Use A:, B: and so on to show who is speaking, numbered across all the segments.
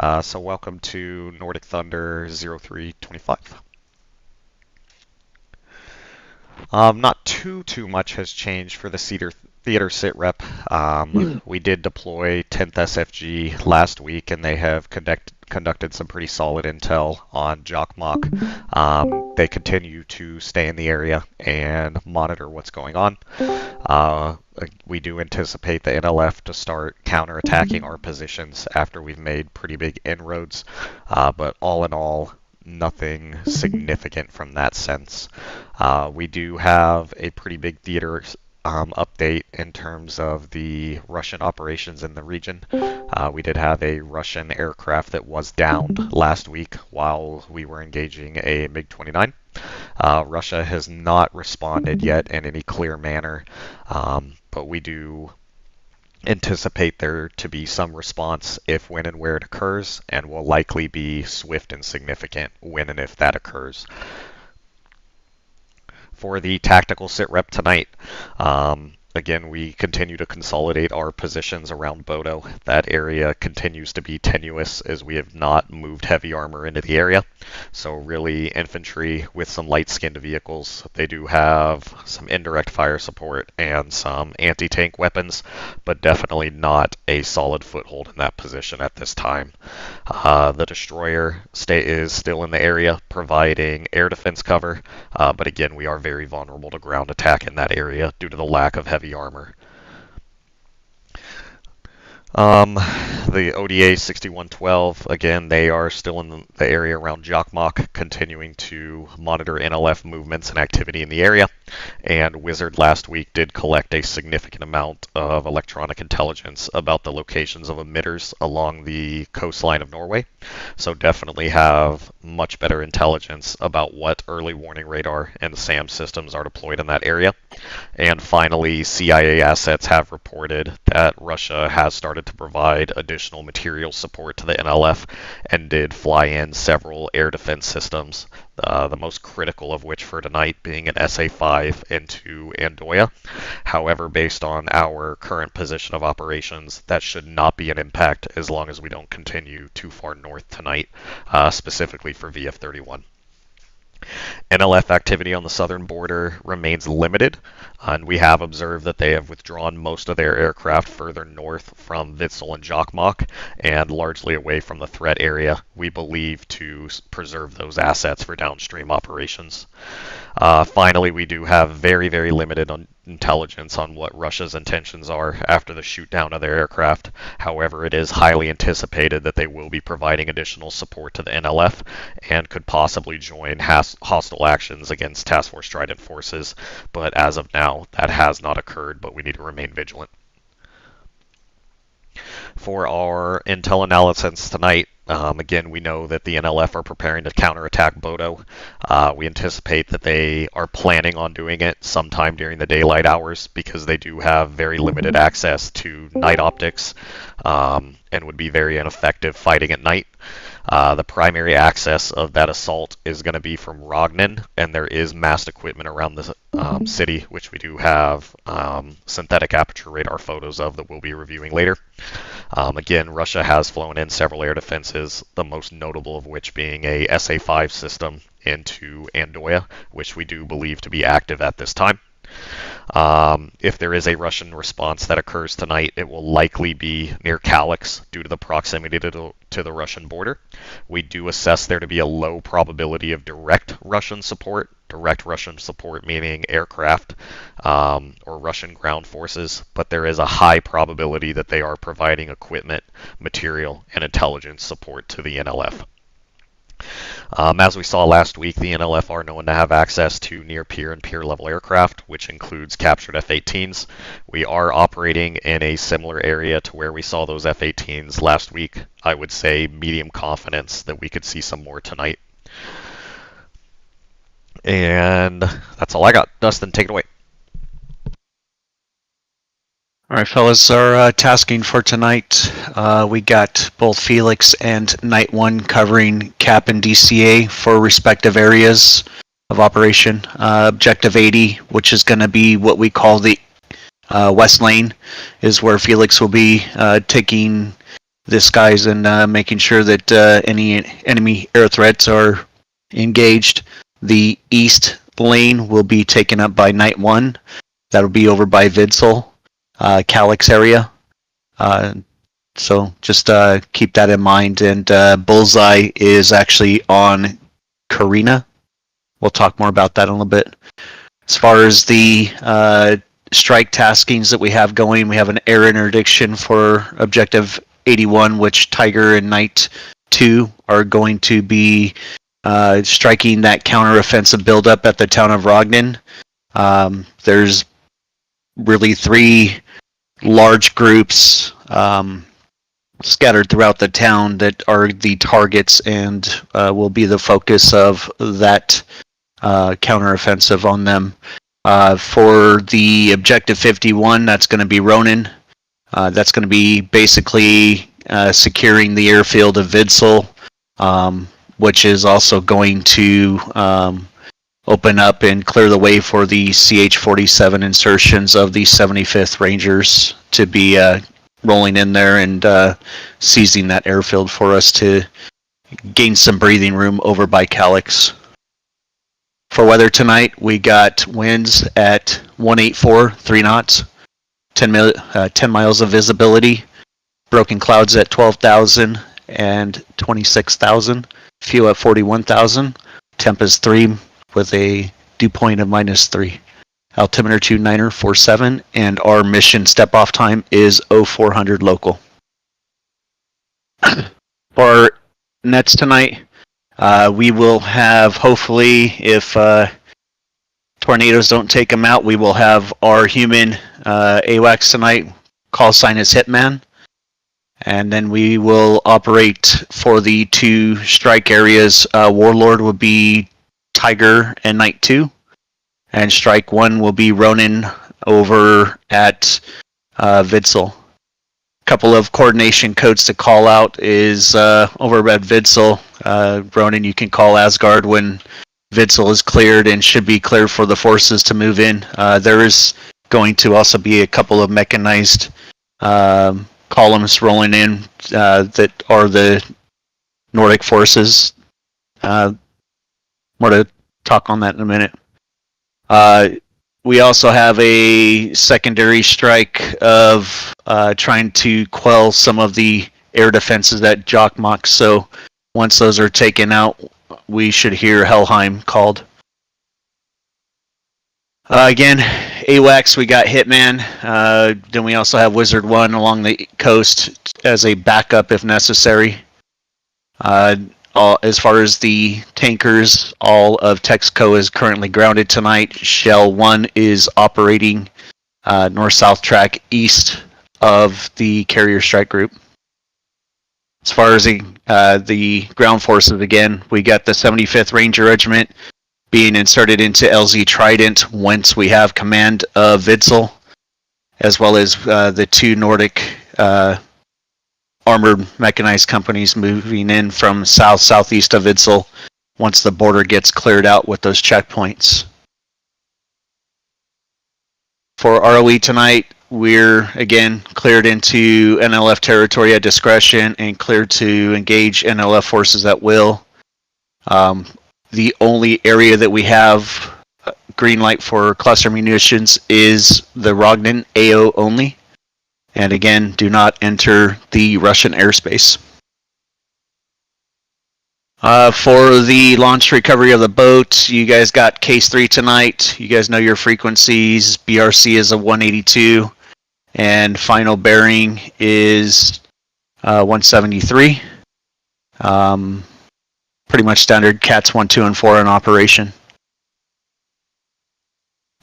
A: So welcome to Nordic Thunder 0325. Not too much has changed for the theater sit rep. We did deploy 10th SFG last week, and they have conducted some pretty solid intel on Jokkmokk. They continue to stay in the area and monitor what's going on. We do anticipate the NLF to start counterattacking our positions after we've made pretty big inroads, but all in all, nothing significant from that sense. We do have a pretty big theater update in terms of the Russian operations in the region. We did have a Russian aircraft that was downed last week while we were engaging a MiG-29. Russia has not responded yet in any clear manner, but we do anticipate there to be some response if, when, and where it occurs, and will likely be swift and significant when and if that occurs. For the tactical sit rep tonight, again, we continue to consolidate our positions around Bodo. That area continues to be tenuous as we have not moved heavy armor into the area. So really infantry with some light-skinned vehicles. They do have some indirect fire support and some anti-tank weapons, but definitely not a solid foothold in that position at this time. The destroyer is still in the area providing air defense cover, but again, we are very vulnerable to ground attack in that area due to the lack of heavy armor. The ODA 6112, again, they are still in the area around Jokkmokk, continuing to monitor NLF movements and activity in the area. And Wizard last week did collect a significant amount of electronic intelligence about the locations of emitters along the coastline of Norway. So definitely have much better intelligence about what early warning radar and SAM systems are deployed in that area. And finally, CIA assets have reported that Russia has started to provide additional material support to the NLF and did fly in several air defense systems, the most critical of which for tonight being an SA-5 into Andoya. However, based on our current position of operations, that should not be an impact as long as we don't continue too far north tonight, specifically for VF-31. NLF activity on the southern border remains limited, and we have observed that they have withdrawn most of their aircraft further north from Witzel and Jokkmokk and largely away from the threat area, we believe, to preserve those assets for downstream operations. Finally, we do have very, very limited intelligence on what Russia's intentions are after the shoot down of their aircraft. However, it is highly anticipated that they will be providing additional support to the NLF and could possibly join hostile actions against Task Force Trident forces. But as of now, that has not occurred, but we need to remain vigilant. For our intel analysis tonight, again, we know that the NLF are preparing to counterattack Bodo. We anticipate that they are planning on doing it sometime during the daylight hours because they do have very limited access to night optics and would be very ineffective fighting at night. The primary access of that assault is going to be from Rognan, and there is massed equipment around the city, which we do have synthetic aperture radar photos of that we'll be reviewing later. Again, Russia has flown in several air defenses, the most notable of which being a SA-5 system into Andoya, which we do believe to be active at this time. If there is a Russian response that occurs tonight, it will likely be near Kalix due to the proximity to the Russian border. We do assess there to be a low probability of direct Russian support meaning aircraft or Russian ground forces, but there is a high probability that they are providing equipment, material, and intelligence support to the NLF. As we saw last week, the NLF are known to have access to near-peer and peer-level aircraft, which includes captured F-18s. We are operating in a similar area to where we saw those F-18s last week. I would say medium confidence that we could see some more tonight. And that's all I got. Dustin, take it away.
B: All right, fellas, our tasking for tonight, we got both Felix and Night 1 covering CAP and DCA for respective areas of operation. Objective 80, which is going to be what we call the West Lane, is where Felix will be taking the skies and making sure that any enemy air threats are engaged. The east lane will be taken up by Night 1. That'll be over by Vidsel, Calyx area. So just keep that in mind. And Bullseye is actually on Karina. We'll talk more about that in a little bit. As far as the strike taskings that we have going, we have an air interdiction for Objective 81, which Tiger and Knight 2 are going to be striking that counteroffensive buildup at the town of Rognan. There's really 3 large groups scattered throughout the town that are the targets and will be the focus of that counteroffensive on them. For the Objective 51, that's going to be Ronin. That's going to be basically securing the airfield of Vidsel, which is also going to open up and clear the way for the CH-47 insertions of the 75th Rangers to be rolling in there and seizing that airfield for us to gain some breathing room over by Calyx. For weather tonight, we got winds at 184, 3 knots, 10 miles of visibility, broken clouds at 12,000 and 26,000, fuel at 41,000, temp is 3 with a dew point of -3. Altimeter 2947, and our mission step-off time is 0400 local. For our nets tonight, we will have, hopefully, if tornadoes don't take them out, we will have our human AWACS tonight. Call sign is Hitman. And then we will operate for the 2 strike areas. Warlord will be Tiger and Knight 2. And strike 1 will be Ronin over at Vidsel. Couple of coordination codes to call out is over at Vidsel. Ronin, you can call Asgard when Vidsel is cleared and should be cleared for the forces to move in. There is going to also be a couple of mechanized columns rolling in that are the Nordic forces. More to talk on that in a minute. We also have a secondary strike of trying to quell some of the air defenses at Jokkmokk. So once those are taken out, we should hear Helheim called. Again, AWACS, we got Hitman. Then we also have Wizard 1 along the coast as a backup if necessary. As far as the tankers, all of Texaco is currently grounded tonight. Shell 1 is operating north-south track east of the carrier strike group. As far as the ground forces, again, we got the 75th Ranger Regiment being inserted into LZ Trident once we have command of Vidsel, as well as the 2 Nordic armored mechanized companies moving in from southeast of Vidsel once the border gets cleared out with those checkpoints. For ROE tonight, we're again cleared into NLF territory at discretion and cleared to engage NLF forces at will. The only area that we have green light for cluster munitions is the Rognan AO only. And again, do not enter the Russian airspace. For the launch recovery of the boat, you guys got case 3 tonight. You guys know your frequencies. BRC is a 182. And final bearing is 173. Pretty much standard CATS 1, 2, and 4 in operation.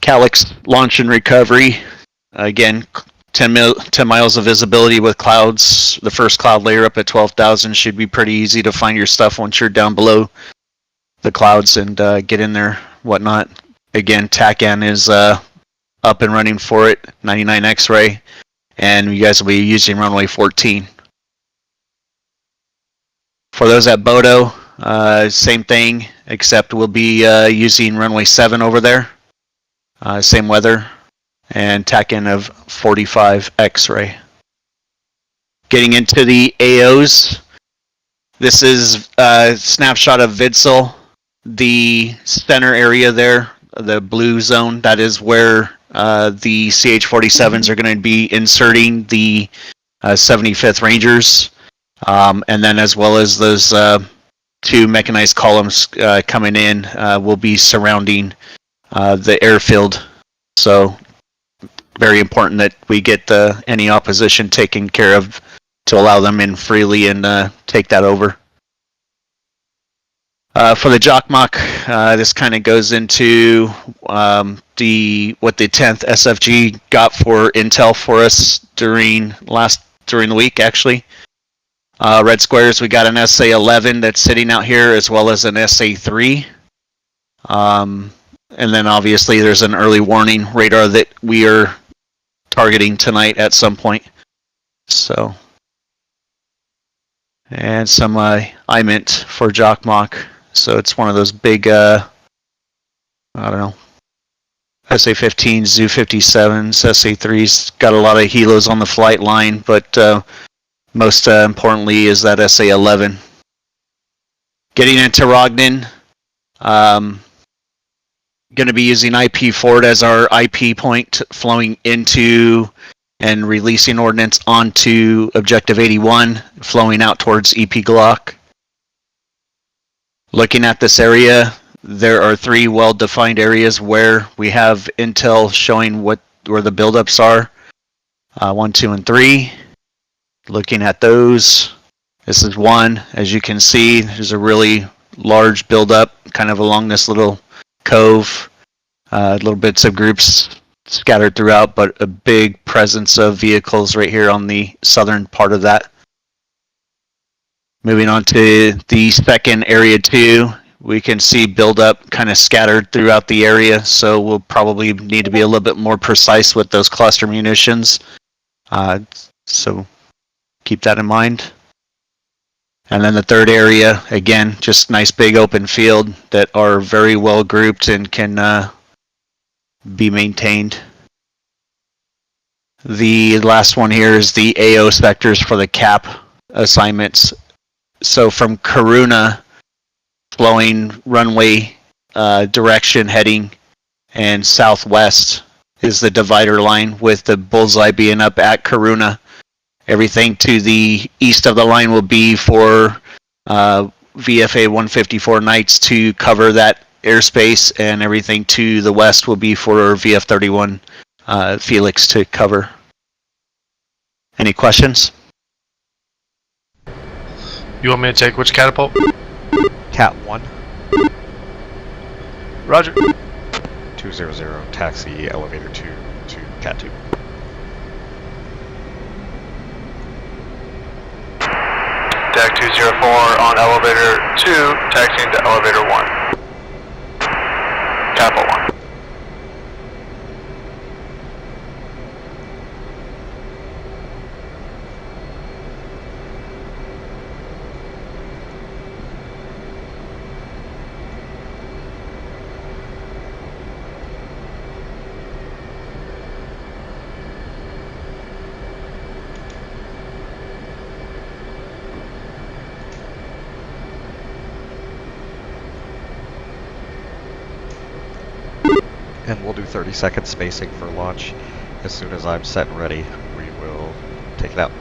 B: Calyx launch and recovery. Again, 10 miles of visibility with clouds. The first cloud layer up at 12,000 should be pretty easy to find your stuff once you're down below the clouds and get in there, whatnot. Again, TACAN is up and running for it, 99 X-ray, and you guys will be using runway 14. For those at Bodo, same thing, except we'll be using runway 7 over there. Same weather. And TACAN of 45 X-ray. Getting into the AOs, this is a snapshot of Vidsel. The center area there, the blue zone, that is where the CH-47s are going to be inserting the 75th Rangers, and then as well as those two mechanized columns coming in will be surrounding the airfield. So very important that we get any opposition taken care of to allow them in freely and take that over. For the Jokkmokk, this kind of goes into what the 10th SFG got for intel for us during the week, actually. Red squares, we got an SA-11 that's sitting out here, as well as an SA-3. And then obviously there's an early warning radar that we are targeting tonight at some point. So, and some IMINT for Jokkmokk. So it's one of those big, I don't know, SA-15s, Zu-57s, SA-3s. Got a lot of helos on the flight line, but most importantly is that SA-11. Getting into Rognan, going to be using IP Forward as our IP point, flowing into and releasing ordnance onto Objective 81, flowing out towards EP Glock. Looking at this area, there are 3 well-defined areas where we have intel showing where the buildups are. 1, 2, and 3. Looking at those, this is 1. As you can see, there's a really large buildup kind of along this little cove. Little bits of groups scattered throughout, but a big presence of vehicles right here on the southern part of that. Moving on to the second area 2, we can see buildup kind of scattered throughout the area, so we'll probably need to be a little bit more precise with those cluster munitions. So keep that in mind. And then the third area, again, just nice big open field that are very well grouped and can be maintained. The last one here is the AO sectors for the CAP assignments. So from Karuna, flowing runway direction heading and southwest is the divider line, with the bullseye being up at Karuna. Everything to the east of the line will be for VFA 154 Knights to cover that airspace, and everything to the west will be for VF 31 Felix to cover. Any questions?
C: You want me to take which catapult?
A: Cat 1.
C: Roger.
A: 200, taxi elevator 2 to Cat 2.
C: DAC 204 on elevator 2, taxiing to elevator 1. Catapult 1.
A: And we'll do 30-second spacing for launch. As soon as I'm set and ready, we will take it out.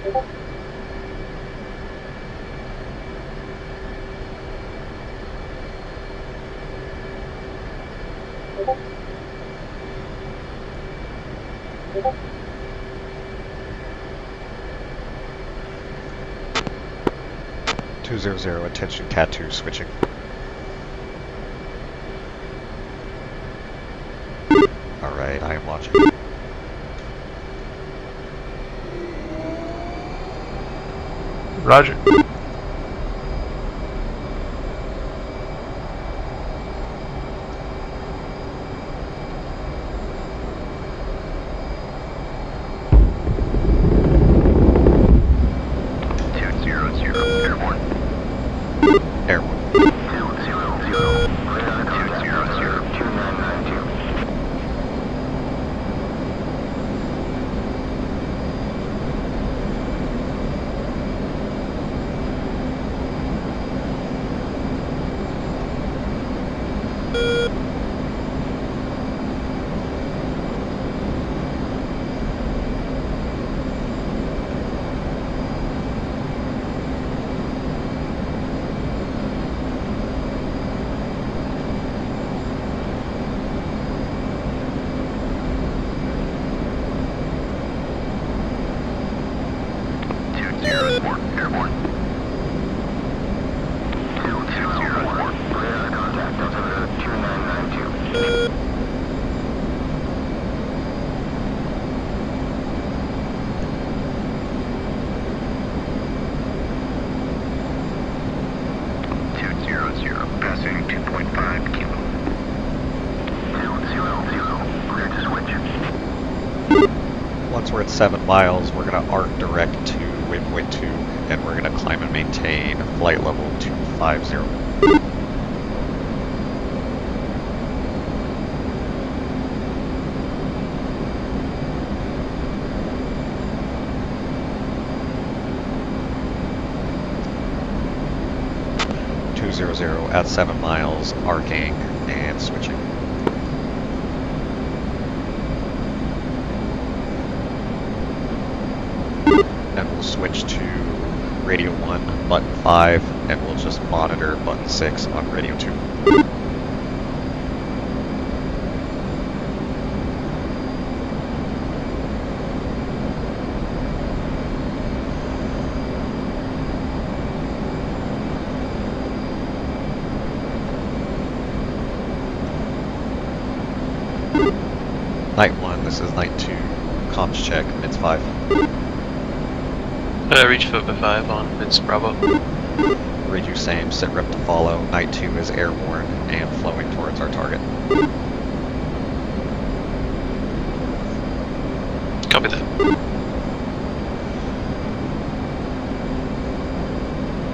A: (200) attention Cat 2 switching. Alright, I am watching.
C: Roger.
A: Once we're at 7 miles, we're going to arc direct to waypoint 2, and we're going to climb and maintain flight level 250. At 7 miles, arcing and switching. And we'll switch to radio 1, button 5, and we'll just monitor button 6 on radio 2. Night 1, this is Night 2, comms check, mids 5.
C: Reach foot by 5 on mids Bravo.
A: Read you same, sit rep to follow, Night 2 is airborne and flowing towards our target.
C: Copy that.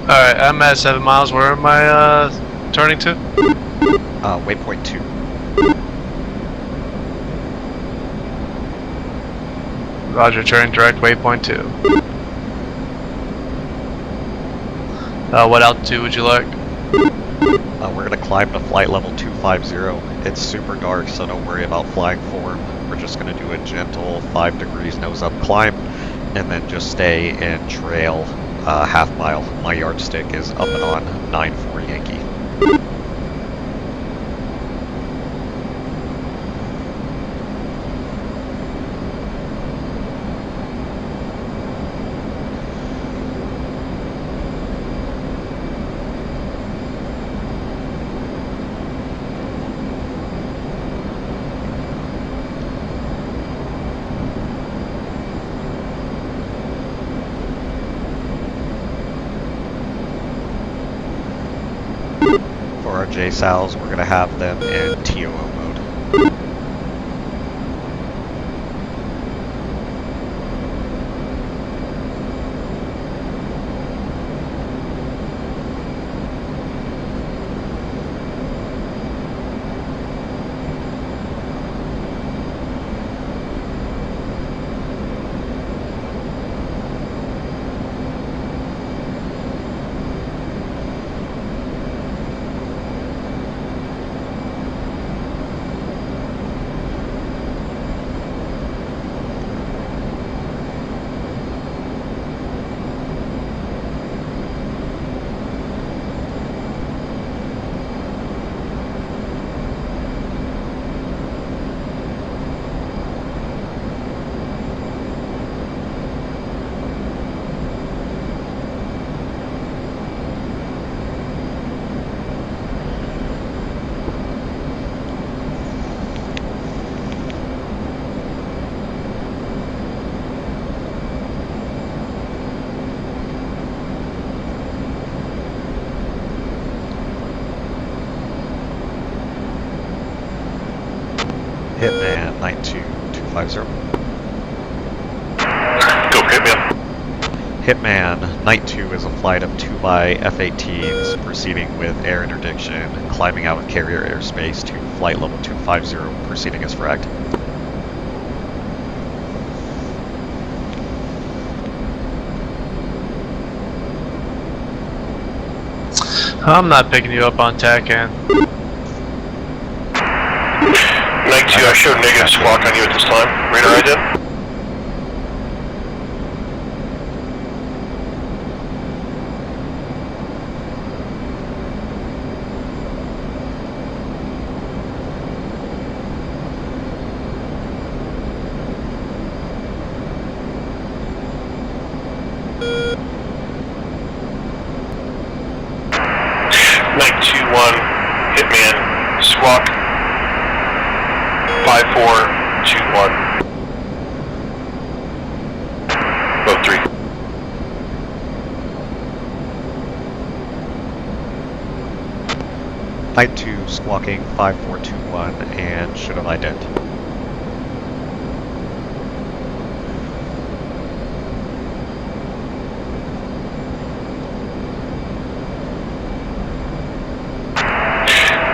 C: Alright, I'm at 7 miles, where am I turning to?
A: Waypoint 2.
C: Roger, turning direct waypoint 2. What altitude would you like?
A: We're going to climb to flight level 250. It's super dark, so don't worry about flying form. We're just going to do a gentle 5 degrees nose up climb, and then just stay in trail half mile. My yardstick is up and on 9-4 Yankee. JSOWs, we're going to have them in TOO mode. Hitman 92250.
C: Go Hitman.
A: Hitman, Night 2 is a flight of 2x F-18s proceeding with air interdiction, climbing out of carrier airspace to flight level 250, proceeding as fragged.
D: I'm not picking you up on TACAN.
C: Night 2, I show negative squawk on you at this time. Radar ident. Night 2-1, Hitman, squawk 5421. Both 3.
A: Night 2 squawking 5421 and should have ident.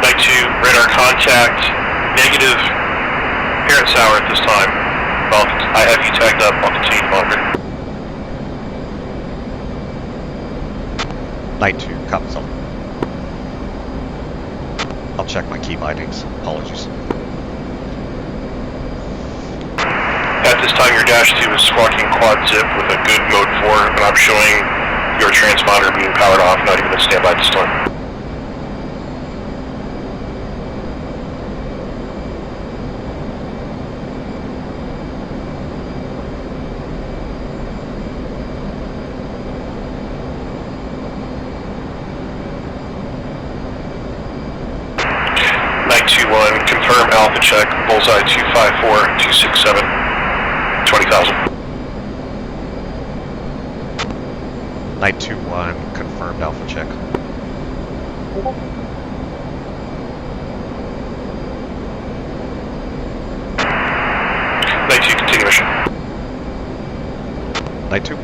C: Night 2, radar contact, negative parent sour at this time. Well, I have you tagged up, I'll continue to monitor.
A: Night 2, comes up. I'll check my key bindings. Apologies.
C: At this time, your Dash 2 is squawking quad zip with a good mode 4, and I'm showing your transponder being powered off, not even in standby at this time. Night 2-1, confirm alpha check, bullseye 254, 267, 20,000.
A: Night 2-1, confirmed alpha check.
C: Night 2, continue mission.
A: Night 2.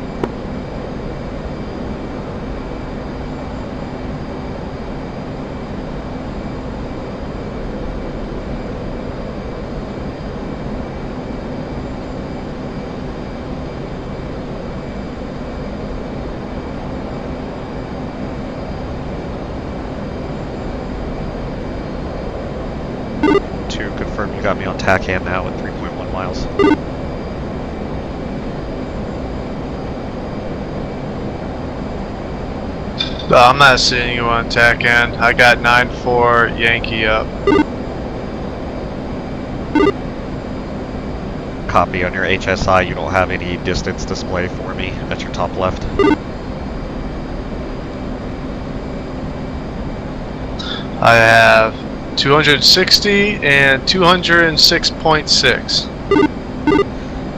A: Confirm you got me on TACAN now at 3.1 miles.
D: I'm not seeing you on TACAN. I got 9-4 Yankee up.
A: Copy on your HSI, you don't have any distance display for me at your top left.
D: I have 260 and 206.6.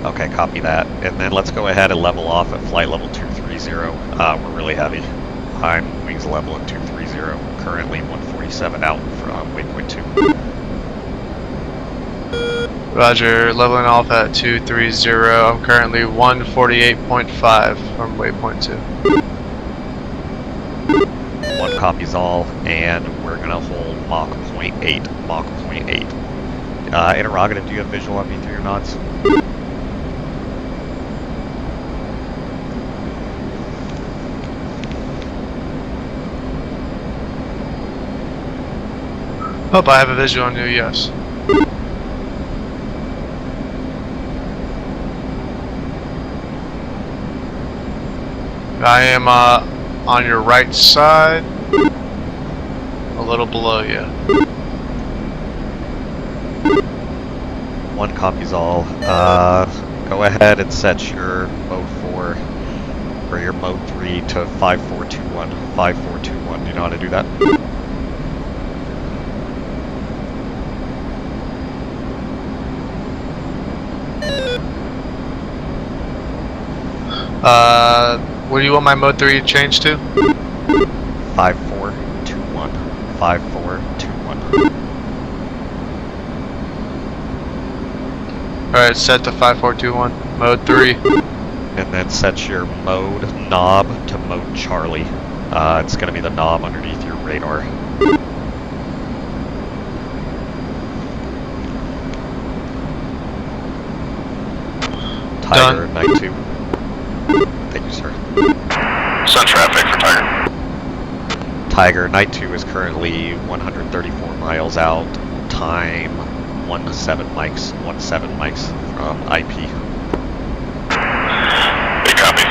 A: Okay, copy that. And then let's go ahead and level off at flight level 230. We're really heavy. I'm wings level at 230, currently 147 out from waypoint 2.
D: Roger, leveling off at 230. I'm currently 148.5 from waypoint 2.
A: One copies all, and we're gonna hold Mach 0.8. Mach 0.8. Interrogative, do you have visual on me through your nods?
D: Oh, I have a visual on you, yes. I am on your right side, a little below you.
A: One copies all. Go ahead and set your mode 4 or your mode 3 to 5421. 5421. Do you know how to do that?
D: What do you want my mode 3 to change to?
A: 5421. 5421.
D: Alright, set to 5421, mode 3.
A: And then set your mode knob to mode Charlie. It's going to be the knob underneath your radar. Tiger,
D: Done.
A: night 2. Thank you, sir.
C: Sun traffic for Tiger.
A: Tiger, night 2 is currently 134 miles out. Time 17 mics from IP.
C: Big copy.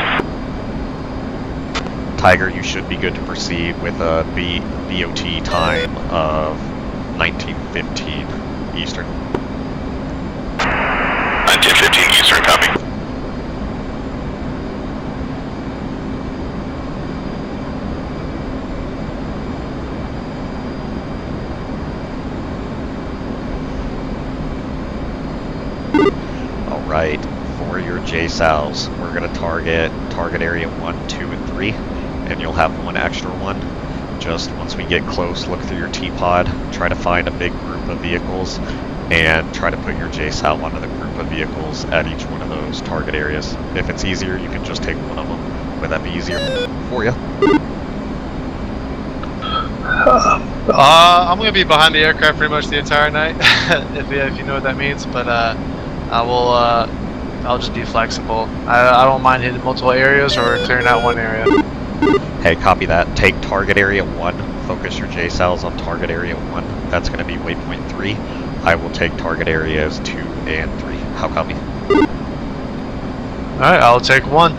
A: Tiger, you should be good to proceed with a BOT time of 1915 Eastern.
C: 1915 Eastern, copy.
A: Alright, for your JSOWs, we're going to target area 1, 2, and 3, and you'll have one extra one. Just once we get close, look through your T-pod, try to find a big group of vehicles, and try to put your JSOW onto the group of vehicles at each one of those target areas. If it's easier, you can just take one of them. Would that be easier for you?
D: I'm gonna be behind the aircraft pretty much the entire night, if you know what that means. But I'll just be flexible. I don't mind hitting multiple areas or clearing out one area.
A: Hey, copy that. Take target area 1. Focus your JSOWs on target area 1. That's going to be waypoint 3. I will take target areas 2 and 3. How copy?
D: Alright, I'll take 1.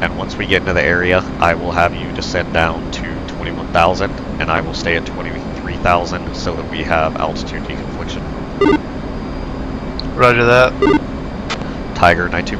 A: And once we get into the area, I will have you descend down to 21,000, and I will stay at 23,000 so that we have altitude deconfliction.
D: Roger that.
A: Tiger, night 2.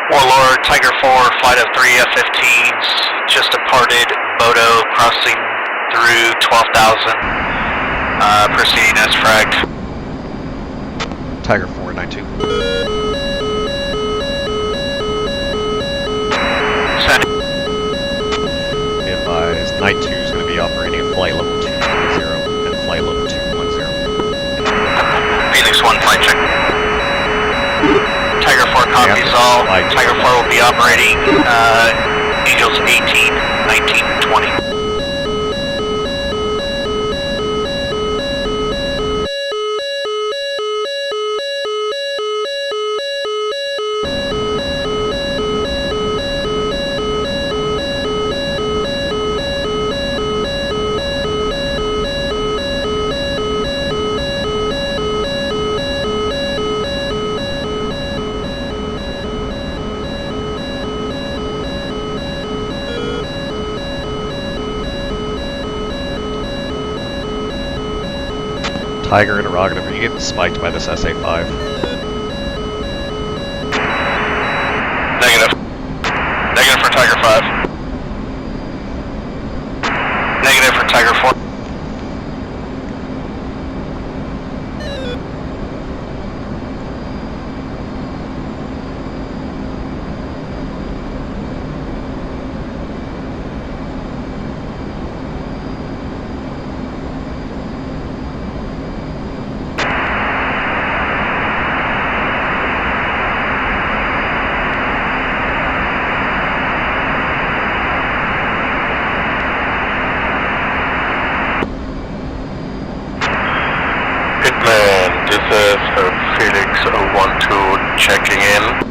C: Warlord, Tiger 4, flight of 3 F-15s, just departed Bodo, crossing through 12,000, proceeding as fragged.
A: Tiger 4, night 2.
C: Send.
A: Be advised, night 2 is going to be operating at flight level 210 and flight level 210.
C: Phoenix 1, flight check. Tiger 4 copies all. Tiger 4 will be operating Angels 18, 19, 20.
A: Tiger interrogative, are you getting spiked by this SA-5?
C: Hitman, this is Felix 1-2 checking in.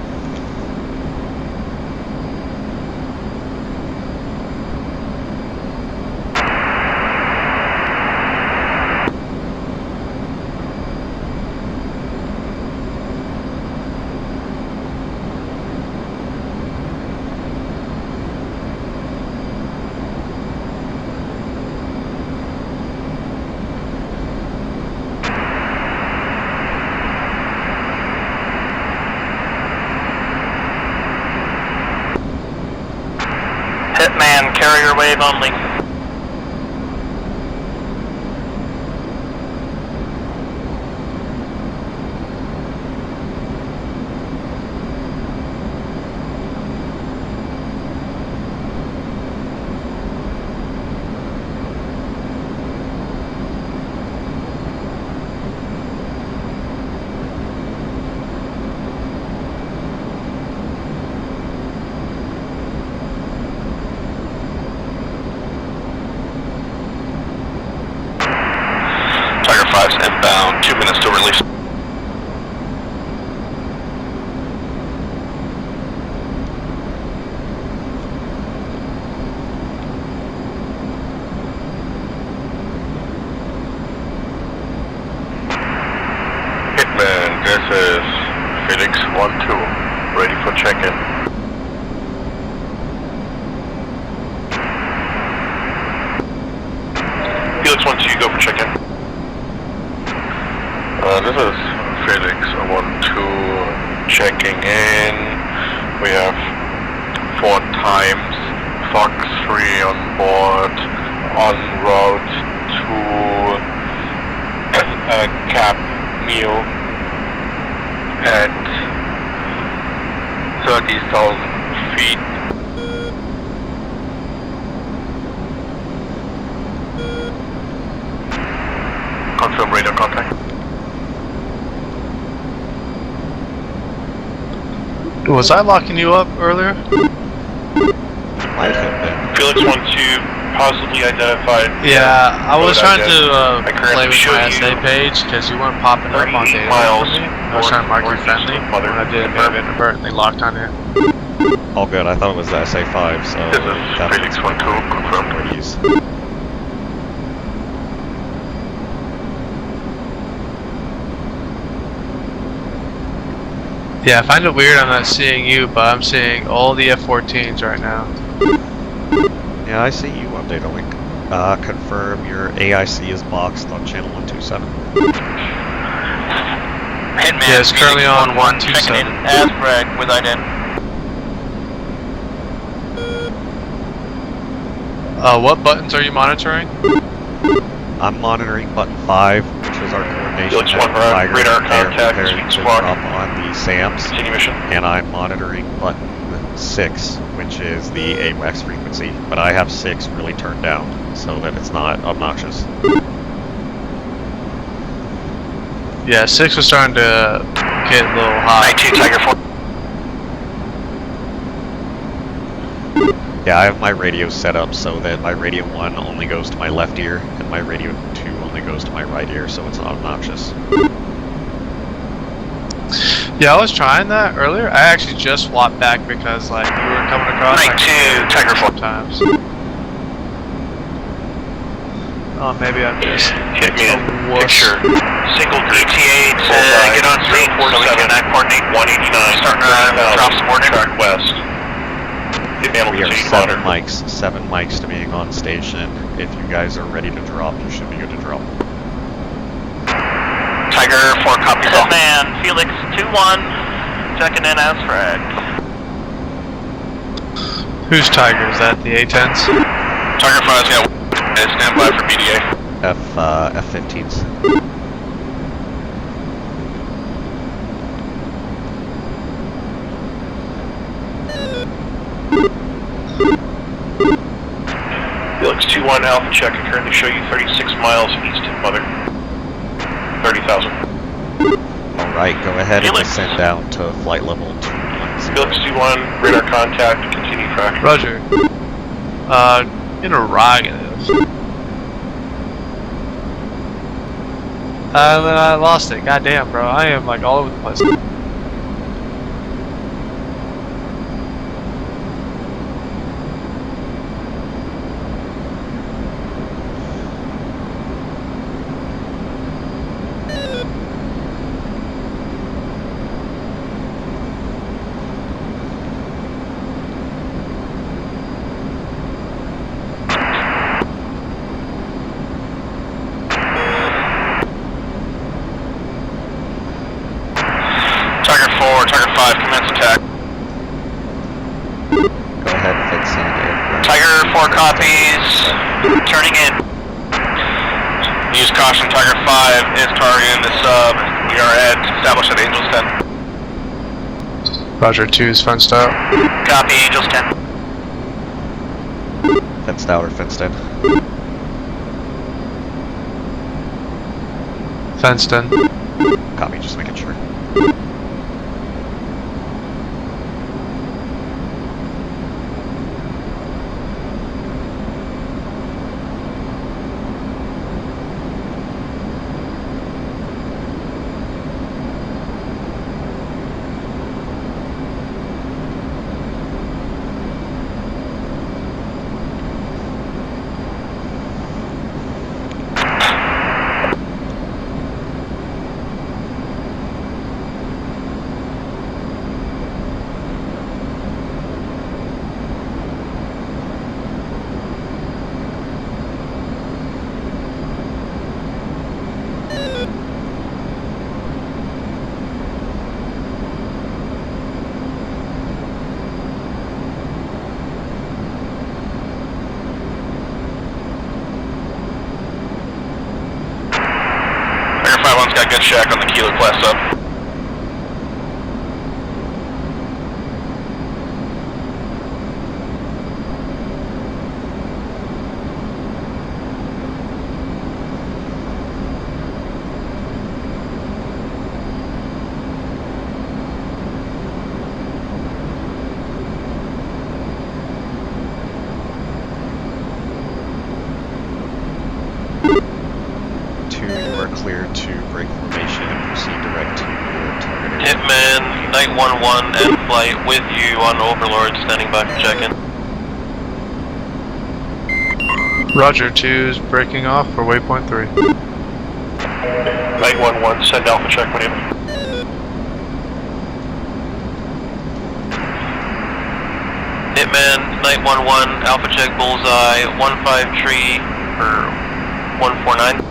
E: Hitman, carrier wave only.
C: Inbound, 2 minutes to release. Hitman, this is Felix 1-2, ready for check-in. Felix 1-2, go for check-in. This is Felix 1-2 checking in. We have 4 times Fox 3 on board, en route to Cap Meal at 30,000 feet. Confirm radar contact.
D: Was I locking you up earlier?
A: Might have been.
C: Felix 1-2 possibly identified.
D: Yeah, I was trying to
C: I
D: play
C: currently
D: with
C: show
D: my
C: you
D: SA page because you weren't popping up on
C: 30
D: data
C: miles
D: for me. I was trying to mark you friendly when I didn't have it inadvertently locked on you.
A: All good. I thought it was the SA5, so
C: This is
A: that
C: Felix 1-2 confirmed.
A: use.
D: Yeah, I find it weird I'm not seeing you, but I'm seeing all the F-14s right now.
A: Yeah, I see you update a link. Confirm your AIC is boxed on channel 127.
E: Hitman,
D: Yeah, it's currently on 127.
E: checking in as Greg with ident.
D: What buttons are you monitoring?
A: I'm monitoring button 5, which is our coordination
C: Felix
A: that
C: 1,
A: Tiger
C: radar
A: and Bear
C: contact,
A: prepared
C: sweet
A: to
C: spot.
A: drop on the SAMs.
C: Continue mission.
A: And I'm monitoring button 6, which is the AWACS frequency, but I have 6 really turned down so that it's not obnoxious.
D: Yeah, 6 was starting to get a little hot.
C: 19 Tiger 4.
A: Yeah, I have my radio set up so that my radio 1 only goes to my left ear and my radio 2 only goes to my right ear, so it's not obnoxious.
D: Yeah, I was trying that earlier. I actually just swapped back because like you were coming across like
C: 19 Tiger 4.
D: sometimes. Oh, maybe I'm just
C: Hit me in.
D: a wuss.
C: Picture. Single ETA to get on scene so we can coordinate 189. Starting to drop some more track west. Hitman will
A: We are
C: continue to
A: 7
C: monitor.
A: mics, 7 mics to being on station. If you guys are ready to drop, you should be good to drop.
C: Tiger 4 copies all.
E: Hitman, Felix 2-1, checking in as Greg.
D: Who's Tiger? Is that the A-10s?
C: Tiger 5's got stand by for BDA.
A: F-15s.
C: Felix 2-1 Alpha check. I currently show you 36 miles east of Mother. 30,000.
A: Alright, go ahead and
E: Felix.
A: descend down to flight level 210.
C: Felix 2-1, radar contact, continue tracking.
D: Roger. Interrogative. And then I lost it. God damn, bro. I am like all over the place.
C: Tiger 5, commence attack.
A: Go ahead, fix and aircraft.
E: Tiger 4 copies. Turning in.
C: Use caution, Tiger 5 is targeting the sub. We are at established at Angels 10.
D: Roger, 2 is fenced out.
E: Copy, Angels 10.
A: Fenced out or fenced in?
D: Fenced in.
A: Copy, just making sure.
C: Got good shack on the Kilo class sub.
A: Clear to break formation and proceed direct to your target area.
E: Hitman, Night 1-1 and flight with you on Overlord, standing by for check-in.
D: Roger, 2 is breaking off for waypoint 3.
C: Night 1-1, send Alpha check when you.
E: Hitman, Night 1-1, Alpha check bullseye, 153 or 149.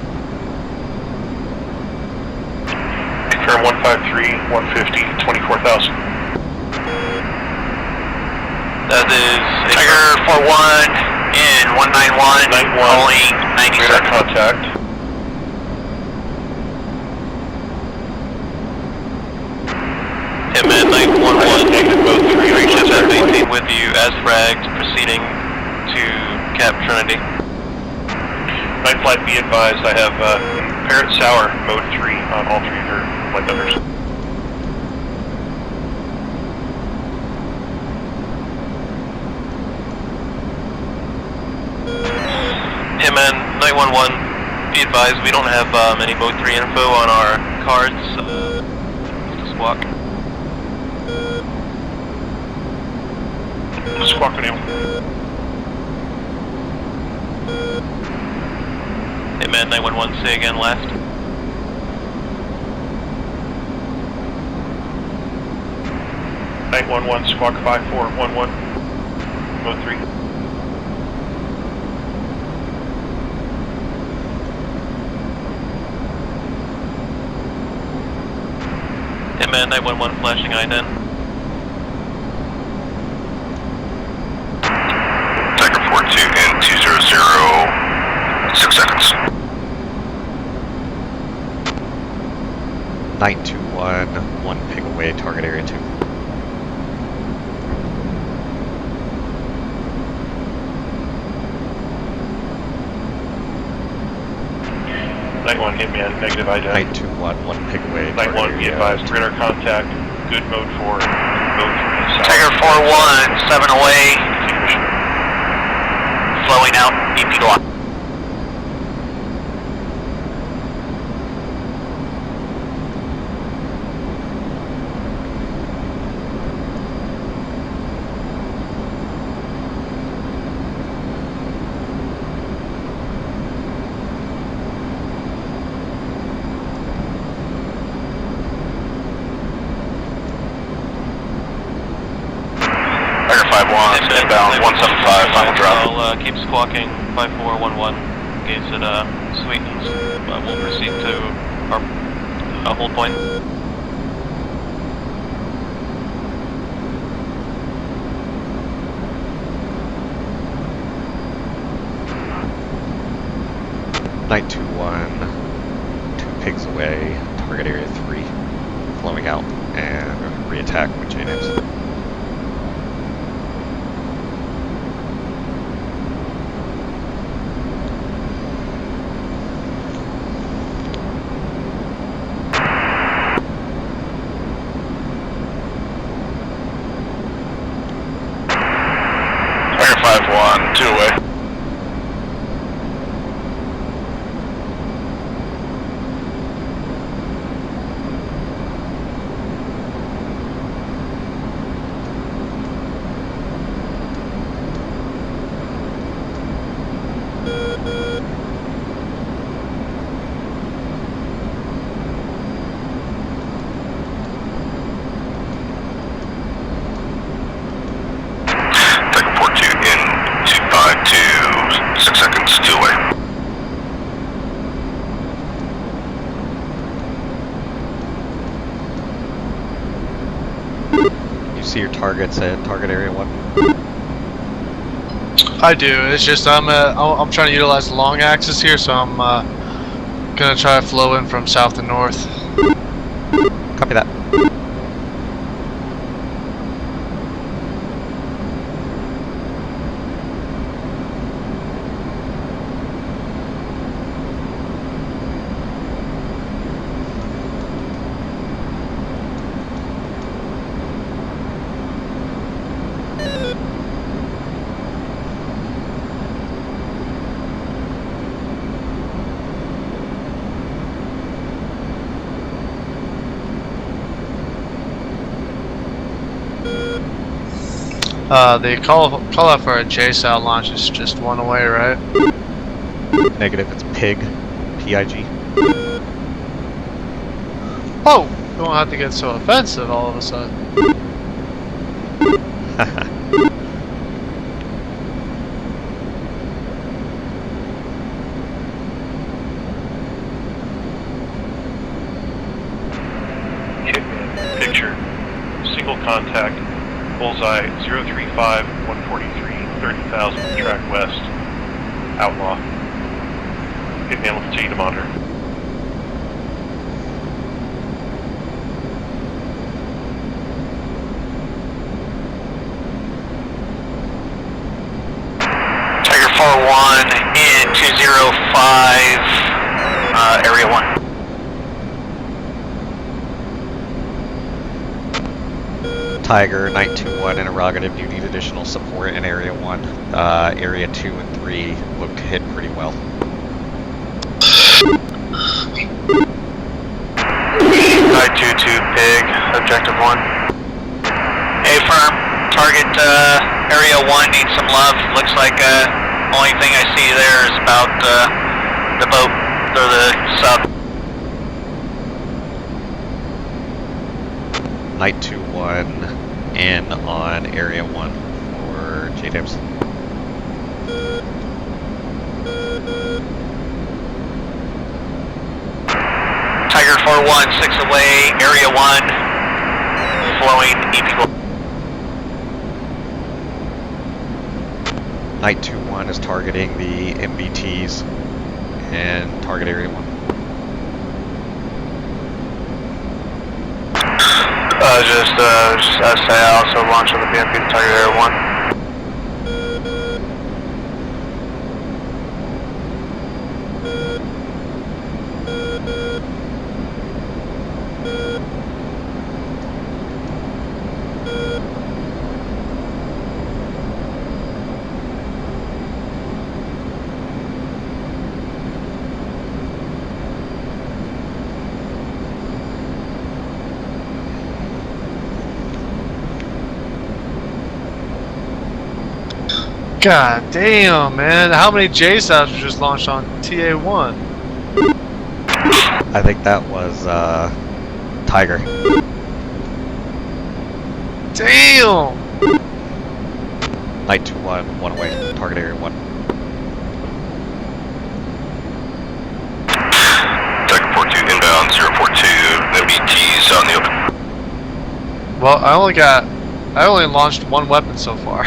C: Confirm 153, 150, 24,000.
E: That is Tiger 41 in 191,
C: Night 1,
E: calling 90
C: radar
E: seconds.
C: contact.
E: Hitman, Night 1-1,
C: Negative mode 3,
E: reaches
C: reaches
E: F-18 with you as fragged, proceeding to Cap Trinity.
C: Night flight, be advised, I have Parrot Sour mode 3 on all 3 of your flight letters.
E: Hitman, Night 1-1, be advised we don't have any mode 3 info on our cards. Squawk.
C: Squawk with you.
E: Hitman, Night 1-1, say again last.
C: Night 1-1, squawk 5411, mode 3.
E: Hitman, Night 1-1, flashing I-10.
C: Tiger 42 in 200, 6 seconds.
A: 921, 1 ping away, target area 2.
C: Night 1, hit me at negative ID.
A: 921, 1 ping away,
C: Night
A: target
C: 1, be
A: area
C: advised,
A: 2.
C: radar contact, good mode 4, mode 3.
E: Tiger 4-1, 7 away, flowing out, EP lock.
C: knots inbound, 175, final drop.
E: I'll keep squawking 5411, gaze at Sweetens. We'll proceed to our hold point.
A: Night 2-1, 2 pigs away, target area 3, flowing out, and reattack with JNIMs.
C: Tiger 5-1, 2 away.
A: See your targets at target area 1?
D: I do. It's just I'm trying to utilize the long axis here, so I'm gonna try to flow in from south to north.
A: Copy that.
D: The call out for a JSOW launch is just 1 away, right?
A: Negative, it's PIG, P-I-G.
D: Oh! You don't have to get so offensive all of a sudden.
C: Picture, single contact, bullseye 035, 143, 30,000, track west, outlaw. Hit man will continue to monitor.
F: Tiger 4-1 in 205, area 1.
A: Tiger, Night 2-1, interrogative, do you need additional support in Area 1? Area 2 and 3 look to hit pretty well.
C: Night 2-2, pig, objective 1.
F: Affirm. Target area 1 needs some love. Looks like only thing I see there is about the boat or the sub.
A: Night 2-1 in on Area 1 for JDIMS.
F: Tiger 4-1, 6 away, area 1, flowing EP.
A: Night 2-1 is targeting the MBTs and target Area 1.
C: Just say I also launch on the BMP to target area 1.
D: God damn, man. How many JSOWs were just launched on TA1?
A: I think that was Tiger.
D: Damn!
A: Night 2-1, 1 away, target area 1.
E: Tiger 42 inbound, 042, MBT's out in the open.
D: Well, I only launched one weapon so far.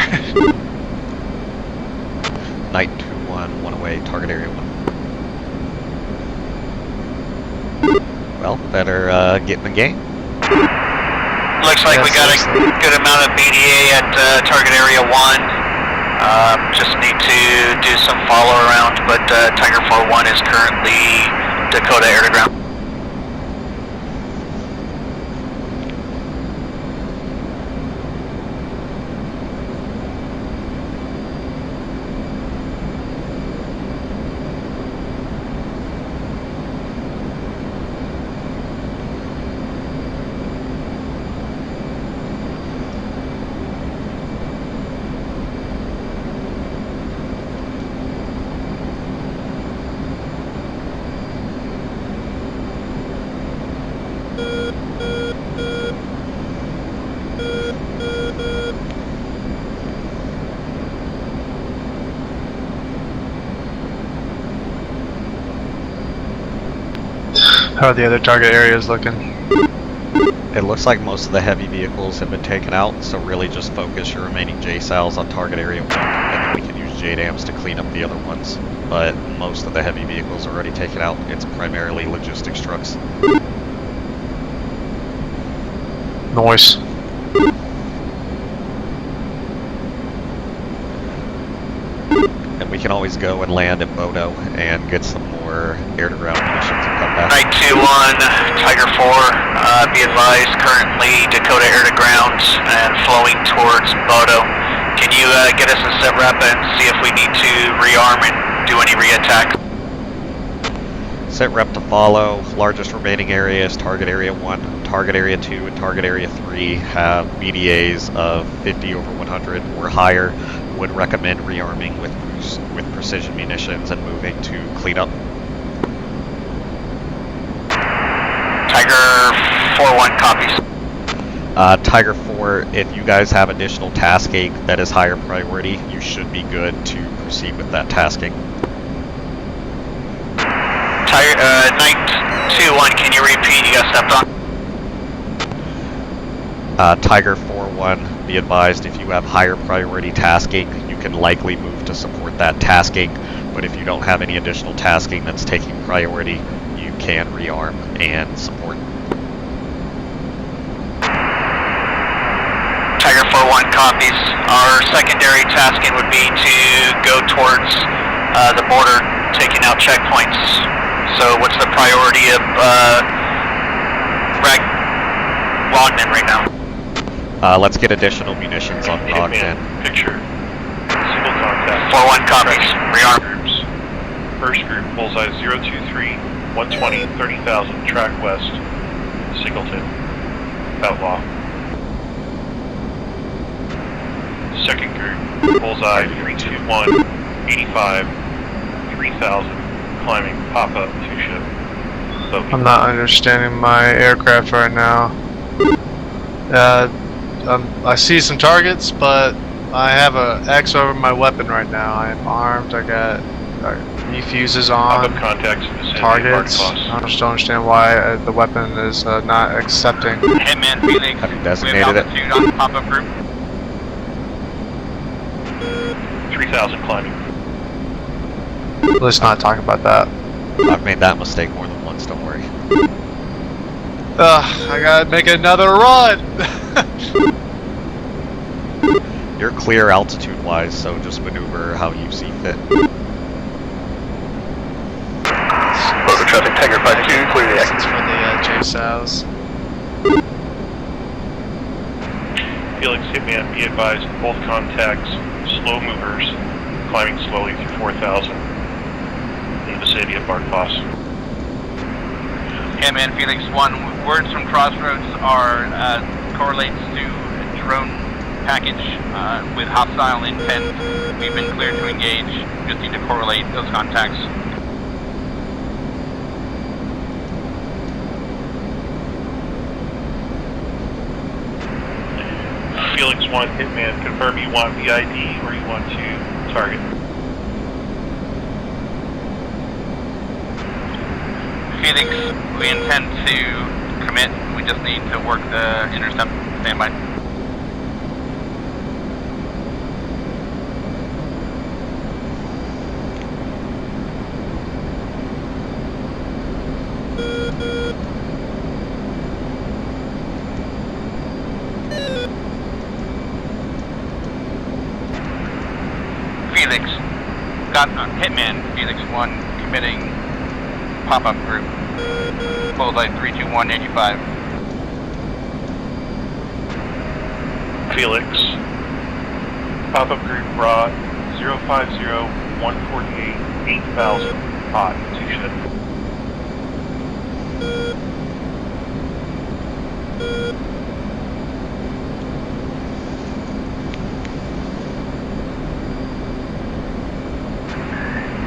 A: Night 2-1, 1 away, target area 1. Well, better get in the game.
F: Looks like we got a good amount of BDA at target area 1. Just need to do some follow around, but Tiger 4-1 is currently Dakota air to ground.
D: How are the other target areas looking?
A: It looks like most of the heavy vehicles have been taken out, so really just focus your remaining J-Sals on target area 1, and then we can use J-Dams to clean up the other ones. But most of the heavy vehicles are already taken out. It's primarily logistics trucks.
D: Noise.
A: And we can always go and land at Bodo and get some more air-to-ground munitions and come back.
F: Night 2-1, Tiger 4, be advised, currently Dakota air to ground and flowing towards Bodo. Can you get us a sit rep and see if we need to rearm and do any re-attack?
A: Set rep to follow. Largest remaining area is target area 1. Target area 2 and target area 3 have BDAs of 50 over 100 or higher. Would recommend rearming with precision munitions and moving to clean up.
F: Tiger 4-1 copies.
A: Tiger 4, if you guys have additional tasking that is higher priority, you should be good to proceed with that tasking.
F: Night 2-1, can you repeat? You got stepped on.
A: Tiger 4-1, be advised if you have higher priority tasking, you can likely move to support that tasking, but if you don't have any additional tasking that's taking priority, you can rearm and support.
F: Tiger 4-1 copies. Our secondary tasking would be to go towards the border, taking out checkpoints. So what's the priority of Rognan right now?
A: Let's get additional munitions on Rognan.
C: Picture. Single contact.
F: 4-1 copies. Rearm.
C: Groups. First group, bullseye 023, 120, 30,000, track west. Singleton. Outlaw. Second group, bullseye 321, 85, 3,000, climbing pop-up 2 ship. Bogey.
D: I'm not understanding my aircraft right now. I see some targets, but I have a X over my weapon right now. I am armed. I got E-fuses on.
C: Pop-up contacts in the vicinity of
D: Targets.
C: Barclays.
D: I just don't understand why the weapon is not accepting.
F: Hitman Felix.
A: Have you designated it?
F: On the pop-up group.
C: 3,000 climbing.
D: Let's not talk about that.
A: I've made that mistake more than once, don't worry.
D: I gotta make another run!
A: You're clear altitude-wise, so just maneuver how you see fit.
E: Bodo traffic, Tiger 52, clear the
D: This is
E: exit.
D: for the J-Sows.
C: Felix Hitman, be advised, both contacts, slow movers, climbing slowly through 4,000 in the vicinity of Barclays.
F: Hitman Felix 1, words from Crossroads are correlates to drone package with hostile intent. We've been cleared to engage. Just need to correlate those contacts.
C: Felix 1, Hitman, confirm you want VID or you want to target.
F: Felix, we intend to commit. We just need to work the intercept. Standby. Felix, got Hitman, Felix 1, committing pop-up group. Bullseye 32185.
C: Felix, pop-up group brought 050 148 8000 hot to ship.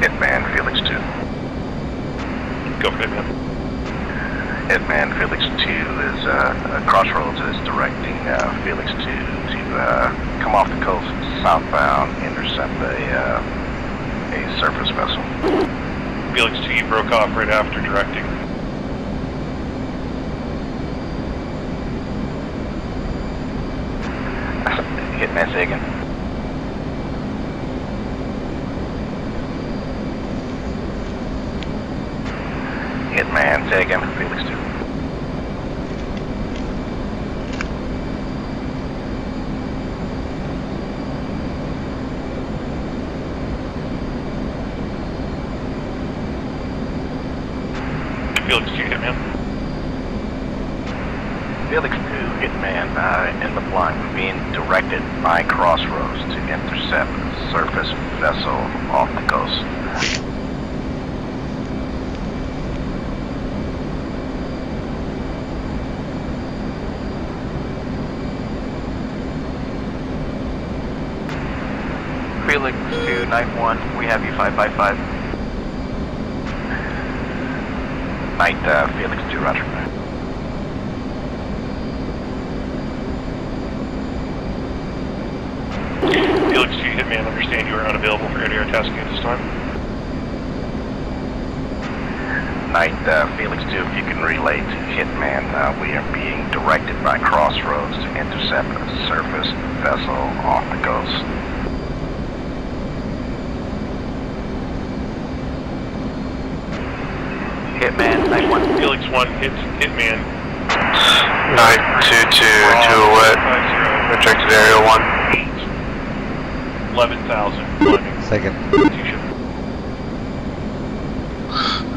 G: Hitman, Felix 2.
C: Go for Hitman.
G: Hitman, Felix 2 is, Crossroads is directing Felix 2 to come off the coast southbound, intercept a surface vessel.
C: Felix 2, you broke off right after directing.
G: Hitman, say again. Hitman, say again, Felix 2.
C: Felix 2, Hitman.
G: Felix 2, Hitman, in the blind, being directed by Crossroads to intercept a surface vessel off the coast.
F: Felix to Night 1, we have you 555.
G: Night, Felix 2, roger.
C: Felix 2, Hitman, understand you are unavailable for air-to-air tasking at this time.
G: Night, Felix 2, if you can relay to Hitman, we are being directed by Crossroads to intercept a surface vessel off the coast.
F: Hitman, Night 1.
C: Felix 1, Hitman.
D: Night 2-2, 208. Rejected area 1.
C: 11,000 climbing.
A: Second.
C: To ship.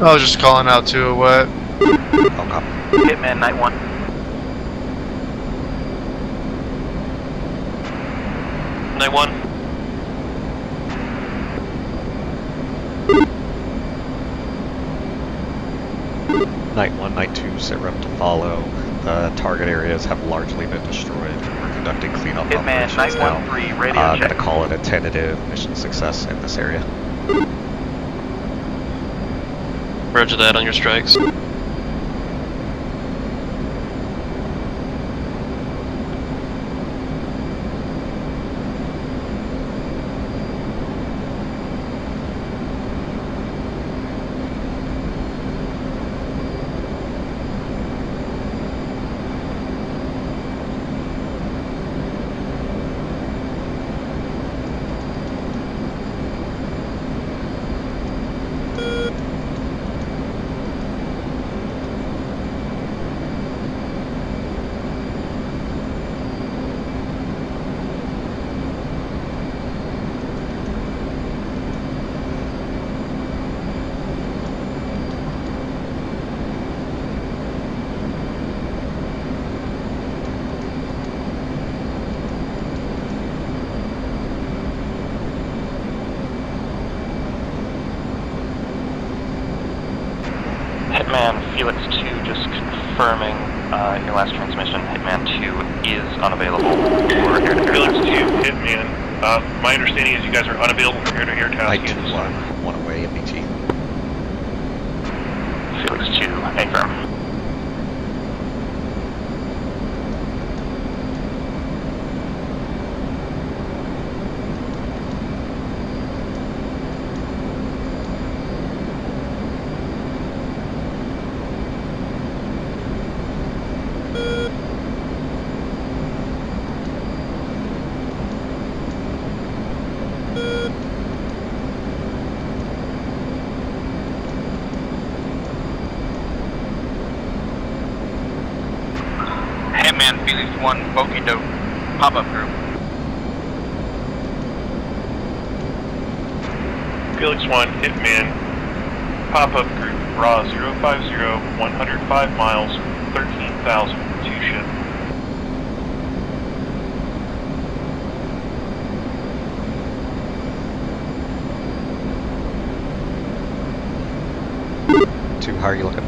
D: I was just calling out 208.
A: Oh, copy.
F: Hitman, Night 1. Night 1.
A: Night 1, Night 2, sit rep to follow. The target areas have largely been destroyed. We're conducting cleanup
F: Hitman,
A: operations
F: Night
A: now.
F: 1-3, radio
A: Gonna
F: check.
A: call it a tentative mission success in this area.
H: Roger that on your strikes.
E: Hitman, Felix 2, just confirming your last transmission. Hitman 2 is unavailable for air-to-air.
C: Felix 2, Hitman. My understanding is you guys are unavailable for air-to-air
A: Night
C: tasking
A: 2,
C: at this time.
A: one away, MBT.
E: Felix 2, affirm.
F: Felix 2, 1, 1. 1 away, MBT. Felix 2, affirm.
E: 2,
F: Hitman, Felix 1, Bodo, pop-up group.
C: Felix 1, Hitman, pop-up group, raw 050, 105 miles, 13,000, 2 ship.
A: How are you looking?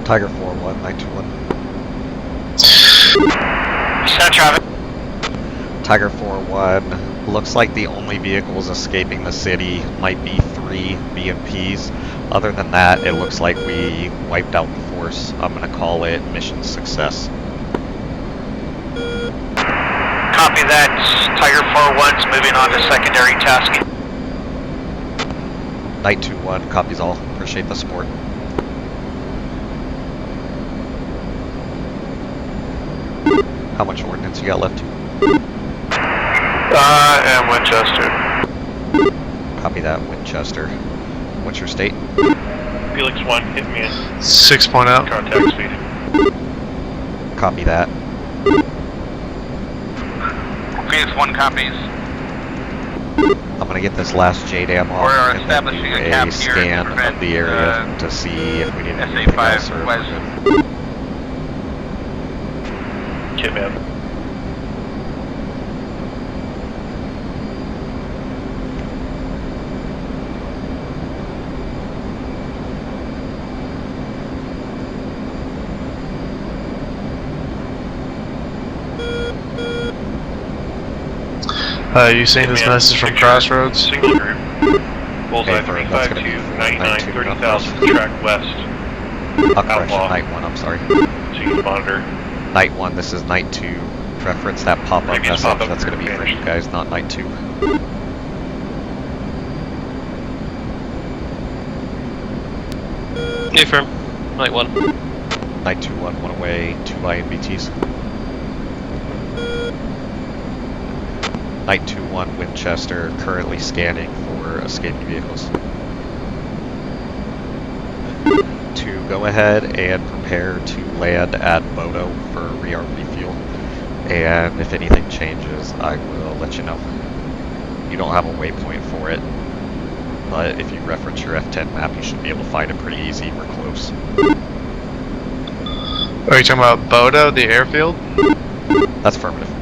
A: Tiger 4-1, 921.
F: Center traffic.
A: Tiger 4-1, looks like the only vehicles escaping the city might be 3 BMPs. Other than that, it looks like we wiped out the force. I'm going to call it mission success.
F: Copy that. Tiger 4-1's moving on to secondary tasking.
A: Night 2-1, copies all. Appreciate the support. How much ordnance you got left?
C: And Winchester.
A: Copy that, Winchester. What's your state?
C: Felix 1, Hitman,
D: 6.0.
C: contact speed.
A: Copy that.
F: Felix 1 copies.
A: I'm gonna get this last JDAM off
F: We're
A: and then
F: establishing
A: do
F: a cap
A: a
F: here
A: scan
F: to prevent,
A: of the area to see if we need anything
F: SA5
A: else or if
F: West.
A: we're good.
C: Okay, man.
D: You seen this
C: Hitman,
D: message from
C: picture,
D: Crossroads?
C: Single group. Bullseye
A: Okay, that's gonna be
C: 352, 99,
A: 92,
C: 30,000, track west.
A: Correction,
C: Outlaw.
A: night 1, I'm sorry.
C: So you can monitor.
A: Night 1, this is night 2. Reference that pop-up
C: Previous
A: message,
C: pop-up
A: that's gonna be for you
C: vanished.
A: guys, not night 2.
H: Affirm. Night 1.
A: Night 2-1, 1 away, 2 INBTs. Night 2-1, Winchester, currently scanning for escaping vehicles. 2, go ahead and prepare to land at Bodo for rearm refuel. And if anything changes, I will let you know. You don't have a waypoint for it, but if you reference your F10 map, you should be able to find it pretty easy. We're close.
D: Are you talking about Bodo, the airfield?
A: That's affirmative.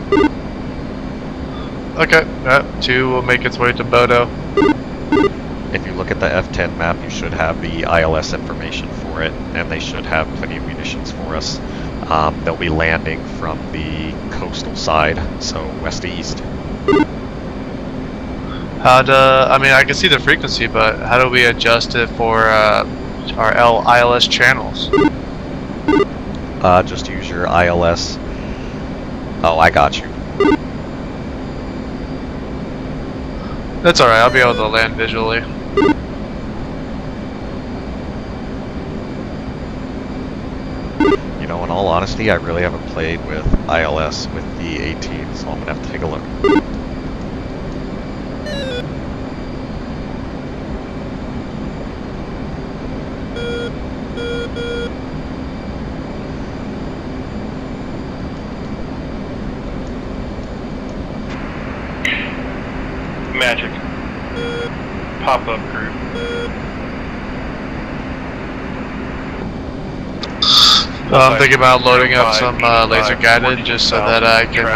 D: Okay, 2 will make its way to Bodo.
A: If you look at the F10 map, you should have the ILS information for it, and they should have plenty of munitions for us. They'll be landing from the coastal side, so west to east.
D: I mean, I can see the frequency, but how do we adjust it for our ILS channels?
A: Just use your ILS. Oh, I got you.
D: That's alright, I'll be able to land visually.
A: You know, in all honesty, I really haven't played with ILS with the 18, so I'm gonna have to take a look.
C: Magic. Pop-up group.
D: I'm thinking about loading up some laser guided just so that I can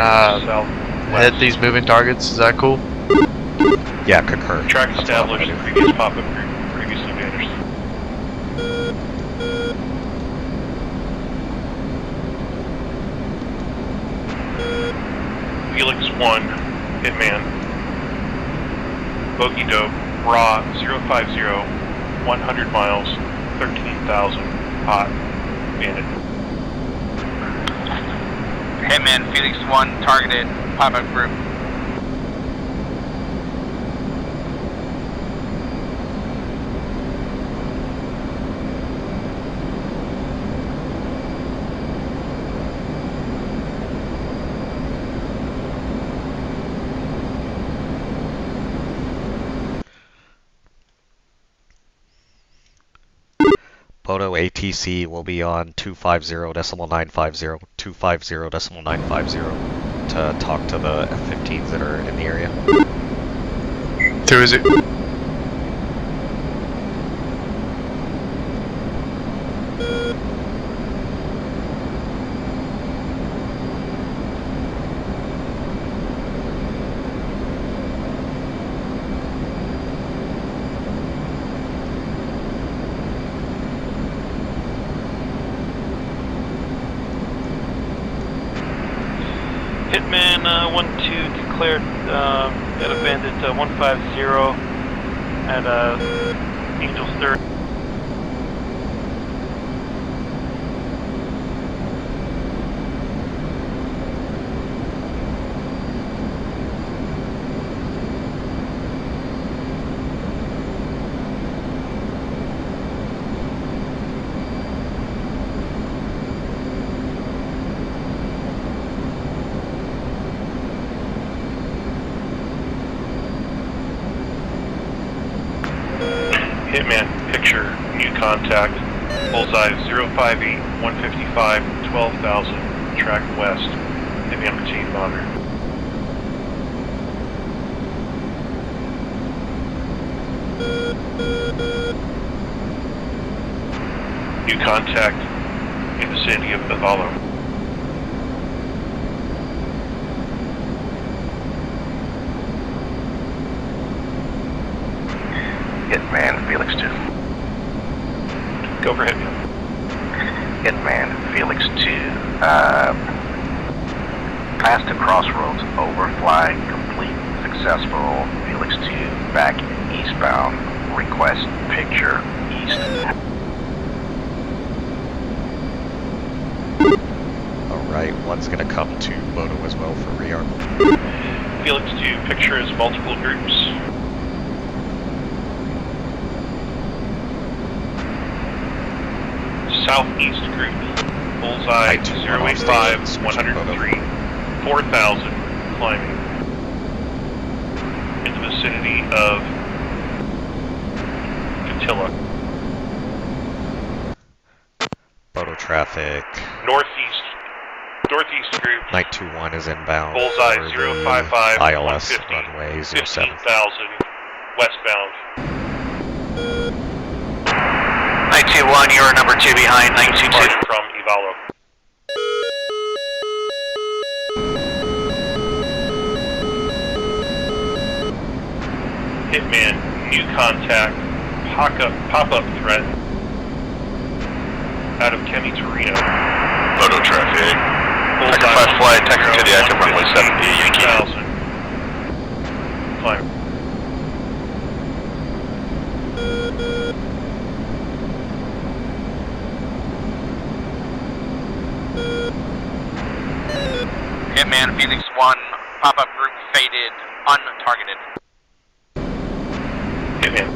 D: hit these moving targets. Is that cool?
A: Yeah, concur.
C: Track
A: That's what I'm
C: established.
A: gonna do.
C: Previous pop-up group previously vanished. Felix 1, Hitman. Bodo, raw 050, 100 miles, 13,000, hot, bandit.
F: Hitman, Felix 1, targeted, pop-up group.
A: Bodo ATC will be on 250.950, 250.950 to talk to the F-15s that are in the area.
D: 2 is it?
I: Hitman 1-2 declared at a bandit 150 at Angel's 3rd.
C: Hitman, picture, new contact, bullseye 058, 155, 12,000, track west, MT monitor. New contact in the vicinity of Bodo.
G: Hitman, Felix 2.
C: Go for Hitman.
G: Hitman, Felix 2. Past the crossroads, overfly, complete, successful. Felix 2, back eastbound. Request picture east.
A: Alright, one's gonna come to Bodo as well for rearm.
C: Felix 2, picture is multiple groups. Southeast group, bullseye 085, 103, 4,000, climbing. In the vicinity of Catilla.
A: Bodo traffic.
C: Northeast group,
A: Night 2-1 is inbound.
C: bullseye
A: for the
C: 055,
A: ILS
C: 150,
A: runway 07.
C: 15,000, westbound.
F: 921, you are number 2 behind, 922.
C: Departing from Ivalo. Hitman, new contact, pop-up threat out of Kemi Torino.
E: Bodo traffic.
C: Bullseye
E: 5 flight, taxi to the active runway 70, Yankee.
C: 2,000. Climb.
F: Hitman, Felix 1, pop-up group faded, untargeted.
C: Hitman.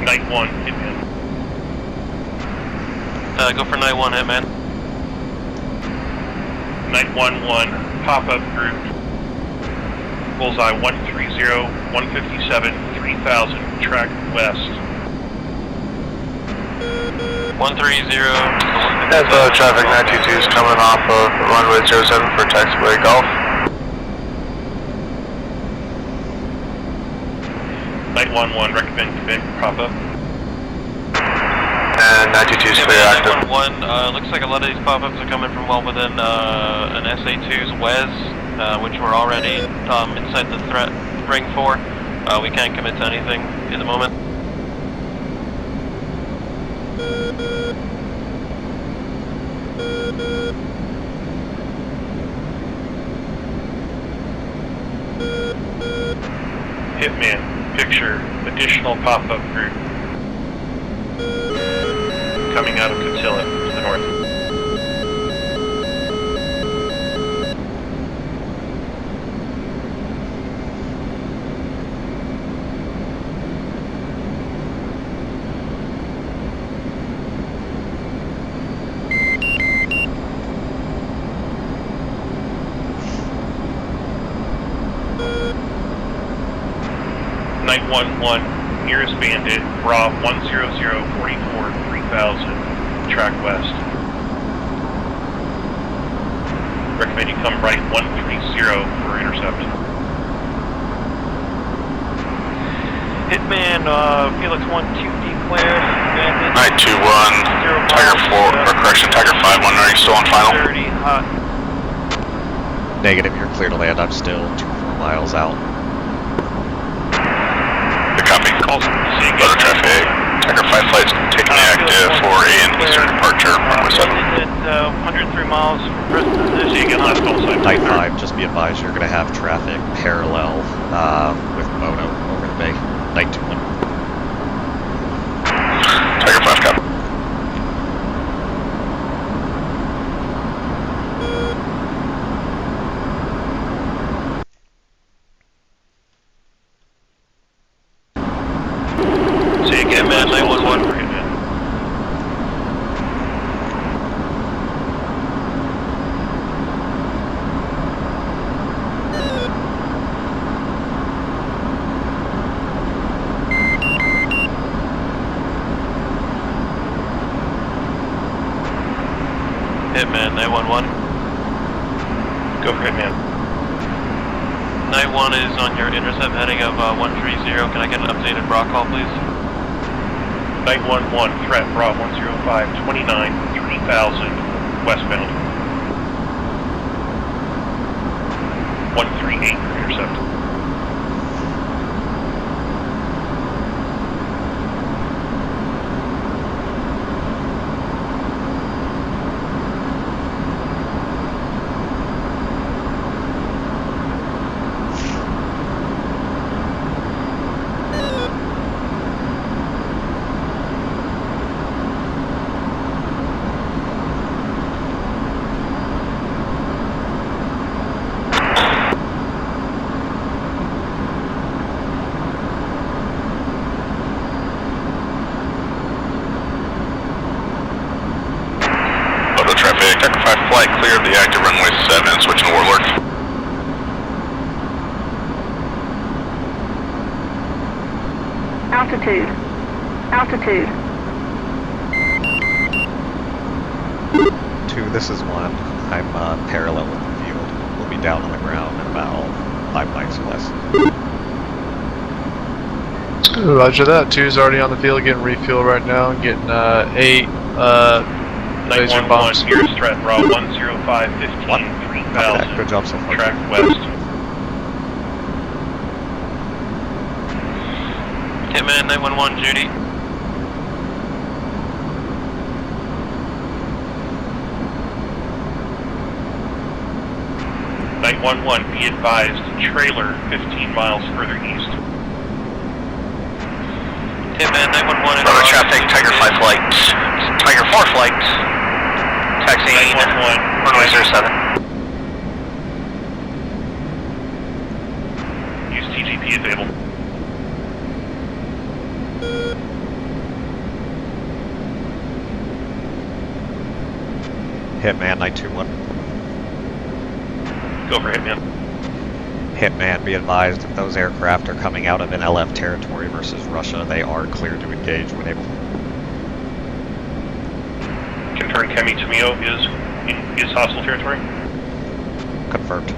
C: Night 1, Hitman.
H: Go for night 1, Hitman.
C: Night 1-1, pop-up group. Bullseye 130, 157, 3,000, track west.
H: 130.
E: That's traffic 922 is coming off of runway 07 for taxiway Golf.
C: Night 1-1, recommend pop-up.
E: And 922 is clear active.
H: 911, looks like a lot of these pop-ups are coming from well within an SA2's WES, which we're already inside the threat ring for. We can't commit to anything in the moment.
C: Hitman, picture additional pop-up group coming out of Catilla to the north. Night 1-1, nearest bandit, Bra 10044 3000, track west. Recommend you come right 130 for intercept.
I: Hitman, Felix 1-2 declared, bandit.
F: Night 2-1, Tiger 4, or correction, Tiger 5-1, are you still on final?
I: 30, hot.
A: Negative, you're clear to land. I'm still 2-4 miles out.
F: The copy. Bodo traffic. Tiger 5 flights taking the active for an eastern departure, runway 7.
I: 103 miles from present position.
C: See you again, last call sign.
A: Night 5, just be advised you're going to have traffic parallel with Bodo over the bay. Night 2-1.
F: Tiger 5 copy.
C: See you again, man. 911 for Hitman.
H: Hitman, 911.
C: Go for Hitman.
H: Night 1 is on your intercept heading of 130. Can I get an updated Brock call, please?
C: Night 1-1, threat, Bra 105 29 3000, westbound. 138 for intercept.
F: Bodo traffic. Tiger 5 flight clear of the active runway 7, switching to Warlord.
J: Altitude. Altitude.
A: 2, this is 1. I'm parallel with the field. We'll be down on the ground in about 5 miles or less.
D: Roger that. 2's already on the field getting refuel right now. Getting 8
C: Night
D: laser
C: 1-1,
D: bombs.
C: nearest threat, Bra 105 15
A: What?
C: 3000,
A: Good job so far.
C: track west.
H: Hitman, 911, Judy.
C: Night 1-1, be advised, trailer 15 miles further east.
H: Hitman, 911.
F: Bodo traffic, Tiger 5 flight. Tiger 4 flight. Taxiing
C: 911,
F: runway 07.
C: use TGP if able.
A: Hitman, Night 2-1.
C: Go for Hitman.
A: Hitman, be advised if those aircraft are coming out of NLF territory versus Russia, they are clear to engage when able.
C: Confirm Kemi Tomio is hostile territory.
A: Confirmed.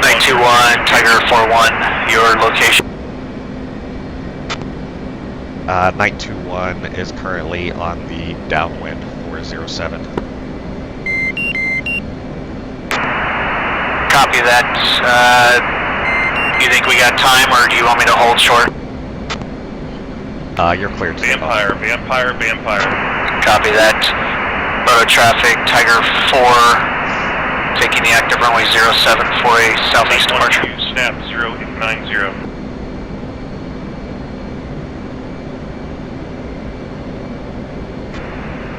F: Night 2-1, Tiger 4-1, your location.
A: Night 2-1 is currently on the downwind 407.
F: Copy that. You think we got time, or do you want me to hold short?
A: You're clear to take off.
C: Vampire.
F: Copy that. Bodo traffic, Tiger 4, taking the active runway 07 for a southeast departure.
C: Snap 090.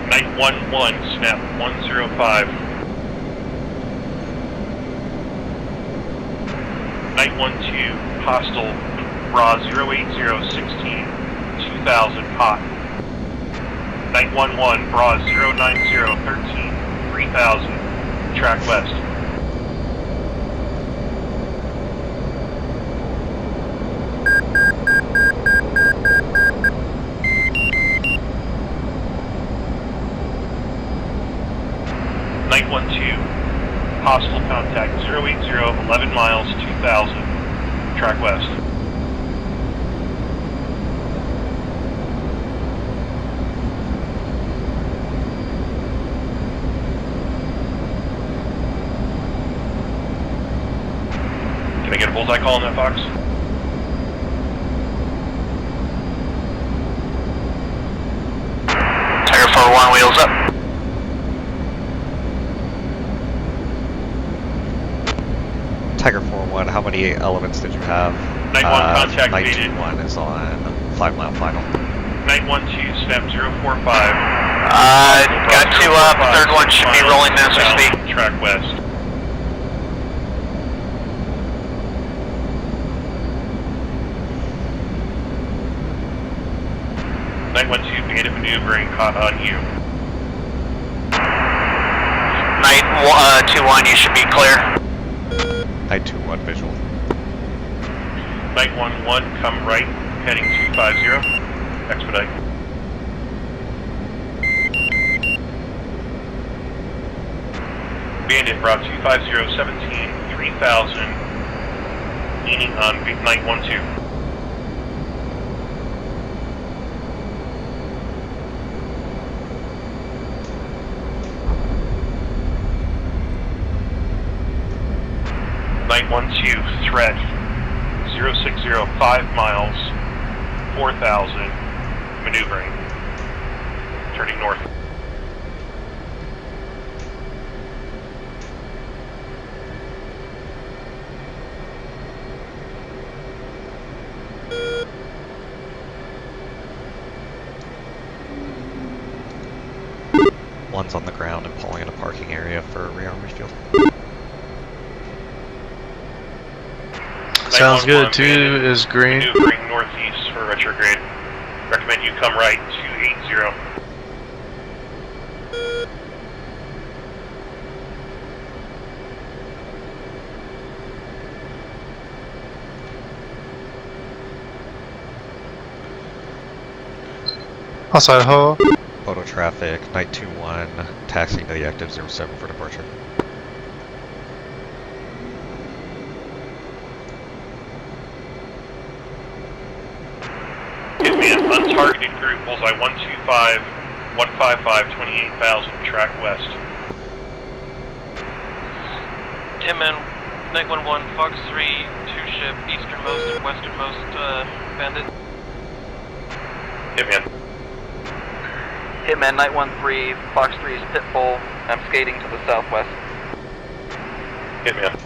C: Night 11, snap 105. Night 12, hostile, raw 08016, 2000 hot. Night 11, raw 09013, 3000, track west. Night 12, hostile contact 080, 11 miles, 2000, track west. Can I get a bullseye call on that, Fox?
F: Tiger 41, wheels up.
A: Tiger 4-1, how many elements did you have?
C: Night 1 contact
A: Night
C: evaded.
A: 1 is on 5 mile final.
C: Night 12, snap 045.
F: Got two up, third one should be rolling as we speak.
C: Track west. Night 12, bandit maneuvering caught on you.
F: Night 2-1, you should be clear.
A: Night 2-1 visual.
C: Night 1-1, come right, heading 250. Expedite. Bandit, route 25017, 3000, leaning on night 12. Night 12, threat 060, 5 miles, 4000, maneuvering, turning north.
A: One's on the ground and pulling in a parking area for a rearm refuel.
D: Sounds good. 2 is green.
C: Maneuvering northeast for retrograde. Recommend you come right 280.
D: Outside ho.
A: Bodo traffic, Night 2-1, taxiing to the active 07 for departure.
C: Hitman, untargeted group, bullseye 125, 155, 28,000, track west.
H: Hitman, Night 11, Fox 3, 2-ship, easternmost and westernmost bandit.
C: Hitman.
K: Hitman, Night 13, Fox 3's Pitbull. I'm skating to the southwest.
C: Hitman.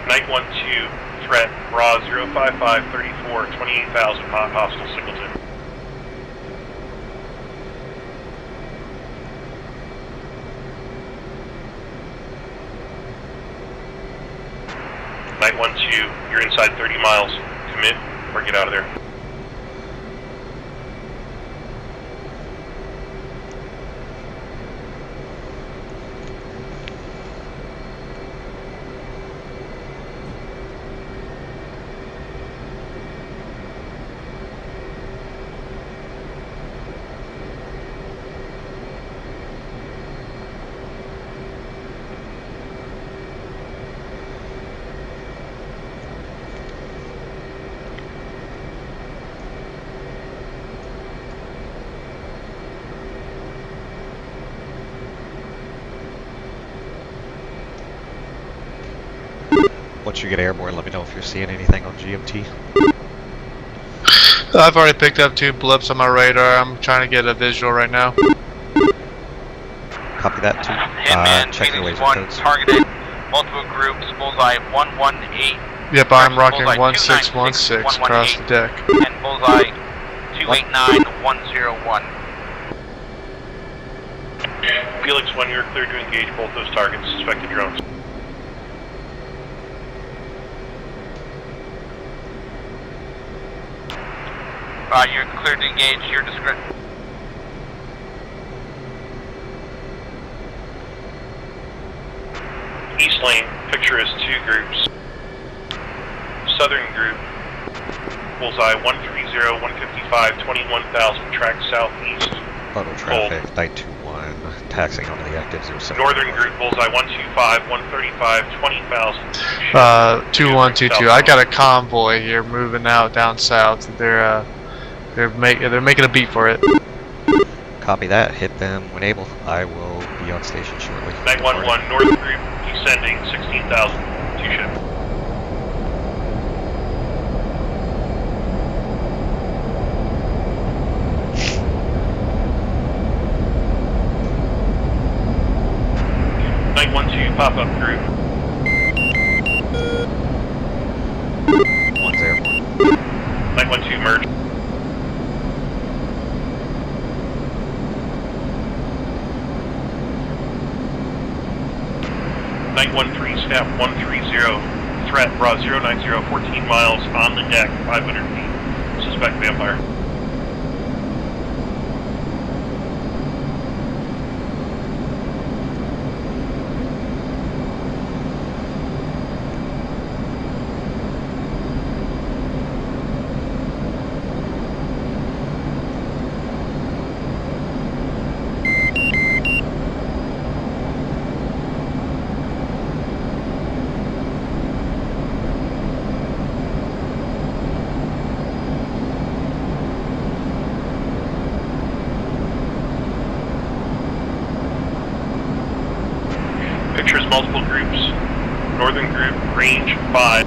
C: Night 12, threat, raw 05534, 28,000, hostile Singleton. Night 12, you're inside 30 miles. Commit or get out of there.
A: Once you get airborne, let me know if you're seeing anything on GMT.
D: I've already picked up 2 blips on my radar. I'm trying to get a visual right now.
A: Copy that too.
F: Hitman,
A: Check your
F: Phoenix
A: laser
F: 1
A: codes.
F: targeted, multiple groups, bullseye 118.
D: Yep, I'm rocking
F: Bullseye
D: 1616 across the deck.
F: And bullseye 289101.
C: Felix 1, you're clear to engage both those targets, suspected drones.
F: You're cleared to engage your discretion.
C: East lane, picture is 2 groups. Southern group, bullseye 130, 155, 21,000, track southeast.
A: Auto traffic, 921, taxing on the active 07.
C: Northern group, bullseye 125, 135, 20,000.
D: 2122. I got a convoy here moving out down south. They're making a beat for it.
A: Copy that. Hit them when able. I will be on station shortly.
C: 911, northern group, descending 16,000. 2 ship. Pop-up group.
A: One's airborne.
C: 912 merge. Staff 130, threat, bra 090, 14 miles on the deck, 500 feet. Suspect vampire. Multiple groups. Northern group, range 5.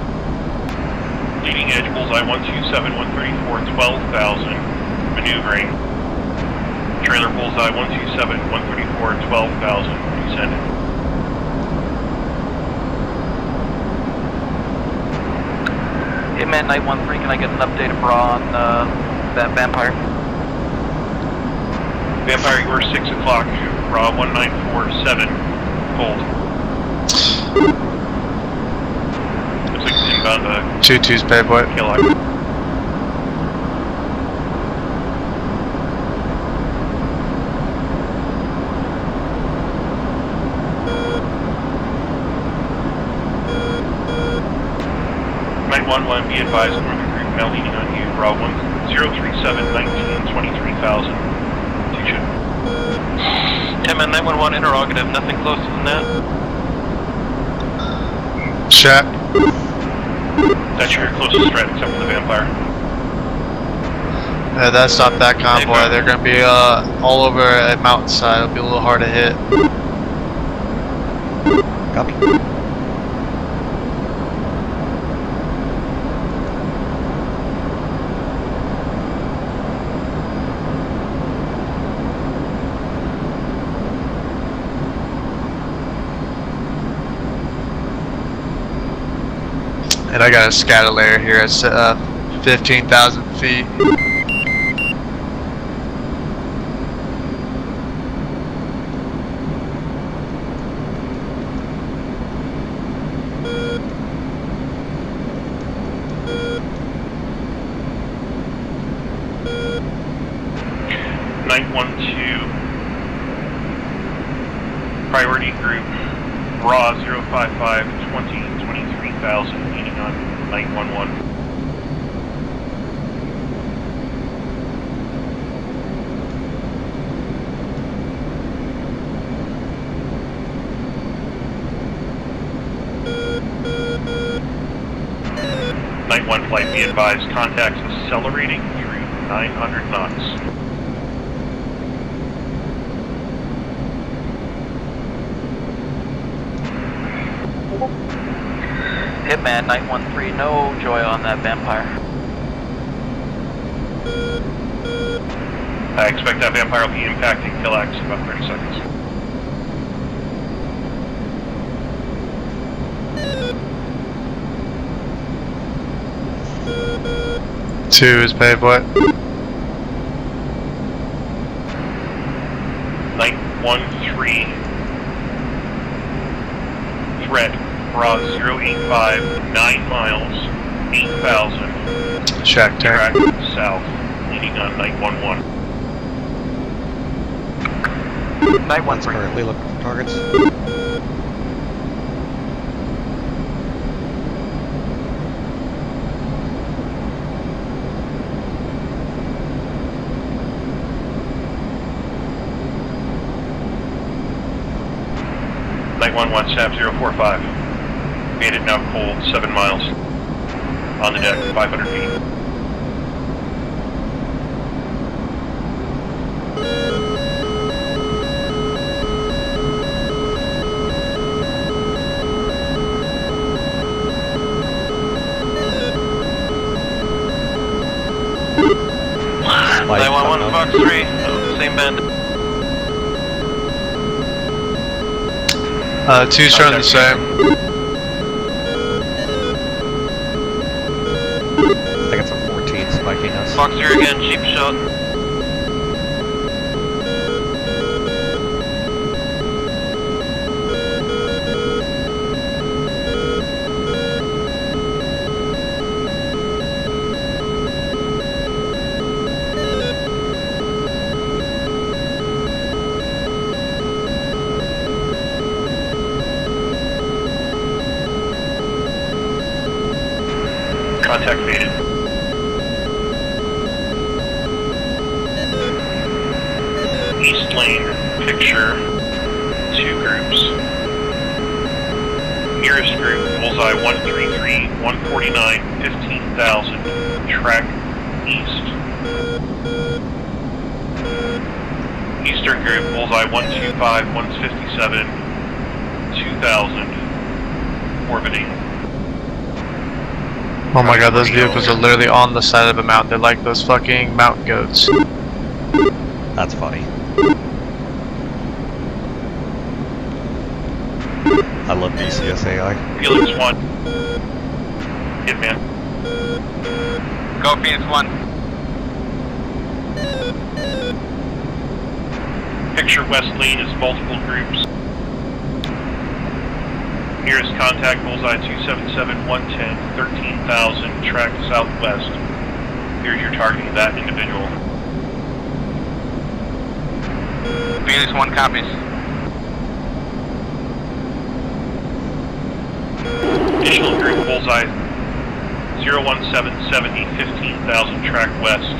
C: Leading edge, bullseye 127, 134, 12,000. Maneuvering. Trailer, bullseye 127, 134, 12,000. Descended.
K: Hitman 913, can I get an update of bra on that vampire?
C: Vampire, you were 6 o'clock. Bra 1947. Hold. Looks like it's inbound to
D: 22's bad boy.
C: kill out. Be advised, northern group now leaning on you. Bra 1037, 19, 23,000. 2 ship.
H: Hitman 911 interrogative, nothing closer than that.
D: Check.
C: That's your closest threat except for the vampire.
D: That's not that convoy. They're going to be all over a mountainside. It'll be a little hard to hit.
A: Copy.
D: And I got a scatter layer here at 15,000 feet.
C: Priority group, raw 055, 20, 23,000, leaning on 911. Night 1 flight, be advised, contacts accelerating through 900 knots.
K: Hitman, 913, no joy on that vampire.
C: I expect that vampire will be impacting Killax in about 30 seconds.
D: Two is paid what?
C: 913. Threat, Bra 085, 9 miles, 8,000.
D: Check,
C: Track
D: tank.
C: south, leading on 911.
K: 913.
A: Currently looking for targets.
C: SAP 045. Bandit now cold, 7 miles. On the deck, 500 feet.
A: Light
H: 911 Fox 3, same bandit.
D: Two's showing the same.
A: I think it's a 14 spiking us.
H: Fox 3 again, cheap shot.
C: Contact faded. East lane, picture, 2 groups. Nearest group, bullseye 133, 149, 15,000. Track east. Eastern group, bullseye 125, 157, 2,000. Orbiting.
D: Oh my god, those vehicles are literally on the side of a mountain. They're like those fucking mountain goats.
A: That's funny. I love DCS AI.
C: Felix 1. Hitman.
F: Go Phoenix 1.
C: Picture west lane is multiple groups. Nearest contact, bullseye 277, 110, 13,000, track southwest. Here's your targeting that individual.
F: Phoenix 1 copies.
C: Additional group, bullseye 01770, 15,000, track west.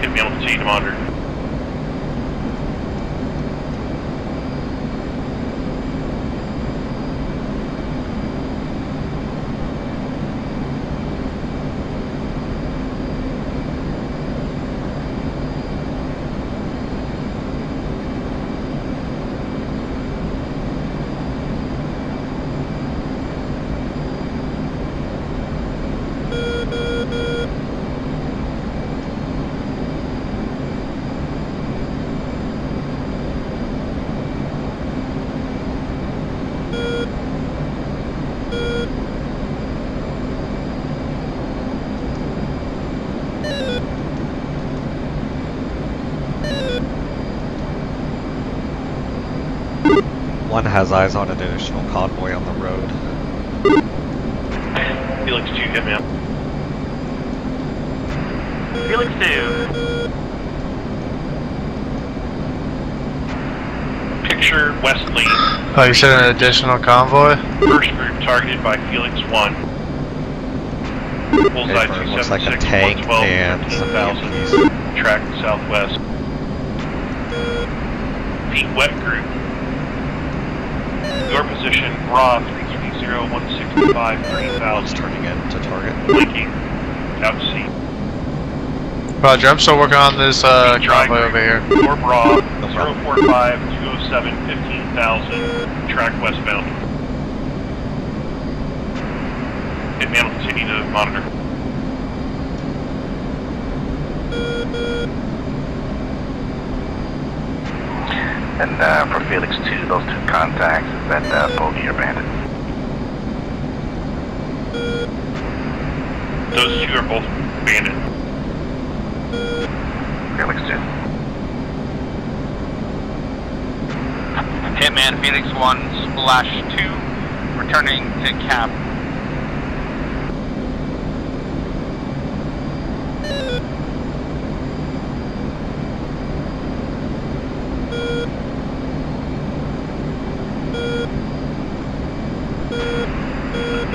C: Hit me on the T to monitor.
A: One has eyes on an additional convoy on the road.
C: Felix 2, Hitman.
K: Felix 2.
C: Picture west lane.
D: Oh, you said an additional convoy?
C: First group targeted by Felix 1. Bullseye
A: Okay, looks like a
C: 276,
A: tank
C: 112,
A: and some
C: 13,000.
A: EMPs.
C: Track southwest. Feet wet group. Your position, raw 330, 165, 30,000.
A: Turning in to target.
C: Blinking. Out to sea.
D: Roger, I'm still working on this
C: Feet dry
D: convoy
C: group.
D: over here.
C: Your bra,
A: No problem.
C: 045, 207, 15,000. Track westbound. monitor.
G: And for Felix 2, those two contacts, is that Bogey or Bandit?
C: Those two are both Bandit.
G: Felix 2.
F: Hitman Phoenix 1/2, returning to cap.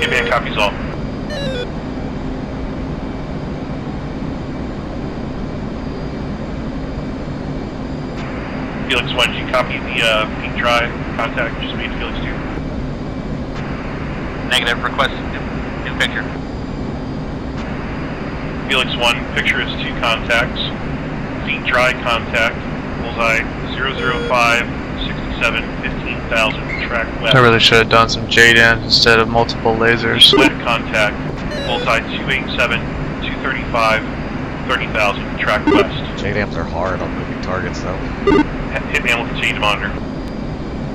C: Hitman copies all. Felix 1, did you copy the peak dry contact just made Felix 2?
F: Negative, request new picture.
C: Felix 1, picture is 2 contacts. Feet dry contact, bullseye 005, 67, 15,000, track west.
D: I really should have done some JDAMs instead of multiple lasers.
C: Split contact, bullseye 287, 235, 30,000, track west.
A: JDAMs are hard on moving targets though.
C: Hitman will continue to monitor.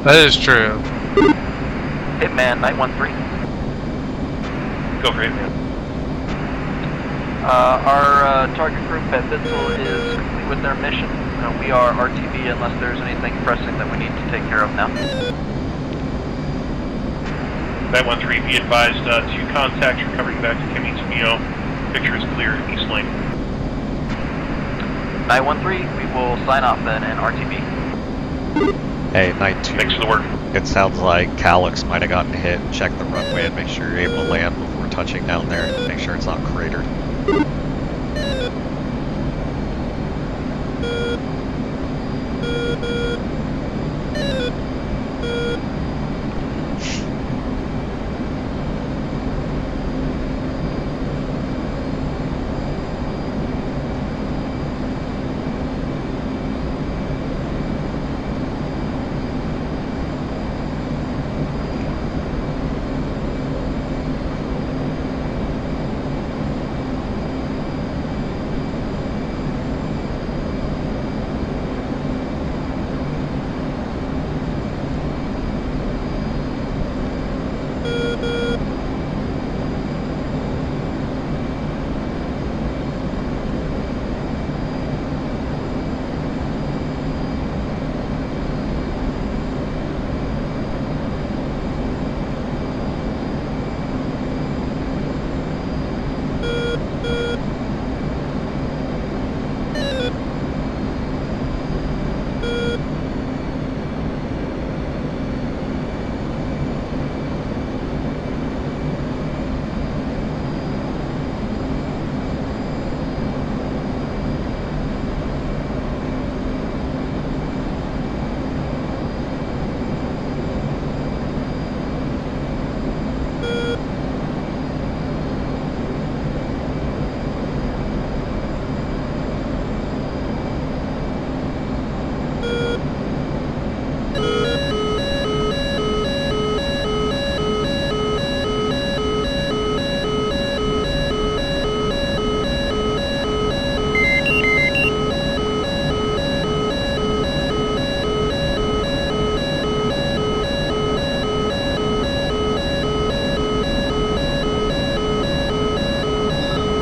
D: That is true.
K: Hitman 913.
C: Go for Hitman.
K: Our target group at Bitzel is complete with their mission. We are RTB unless there's anything pressing that we need to take care of now.
C: 913, be advised, 2 contacts recovering back to Kimmy Tomeo. Picture is clear, east lane.
K: 913, we will sign off then and RTB.
A: Hey, Night 2.
C: Thanks for the work.
A: It sounds like Calyx might have gotten hit. Check the runway and make sure you're able to land before touching down there. Make sure it's not cratered.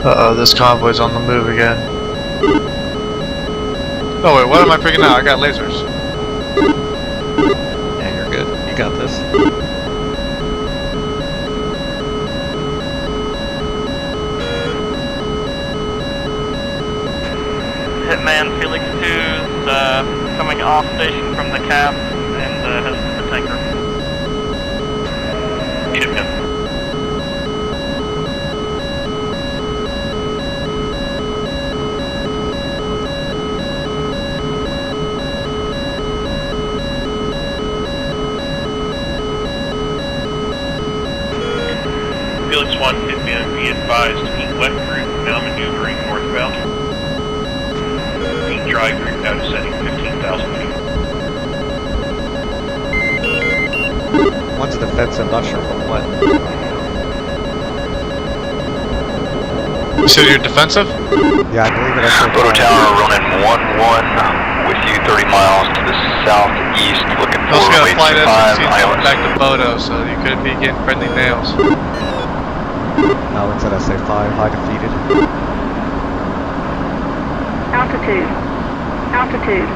D: Uh-oh, this convoy's on the move again. Oh wait, what am I freaking out? I got lasers.
A: Yeah, you're good. You got this.
I: Hitman Felix 2's coming off station from the cap and heading to the tanker.
C: Hitman. Felix 1, Hitman, be advised, peak left group now maneuvering northbound. Peak dry group now descending 15,000 feet.
A: One's defensive, not sure from what.
D: So you're defensive?
L: Yeah, I believe it. I
F: Bodo Tower running 1-1 with you 30 miles to the southeast, looking for
D: Also got a
F: weight
D: flight
F: 25
D: SMC coming
F: islands.
D: back to Bodo, so you could be getting friendly nails.
L: Alex at SA5, high defeated.
J: Altitude. Altitude.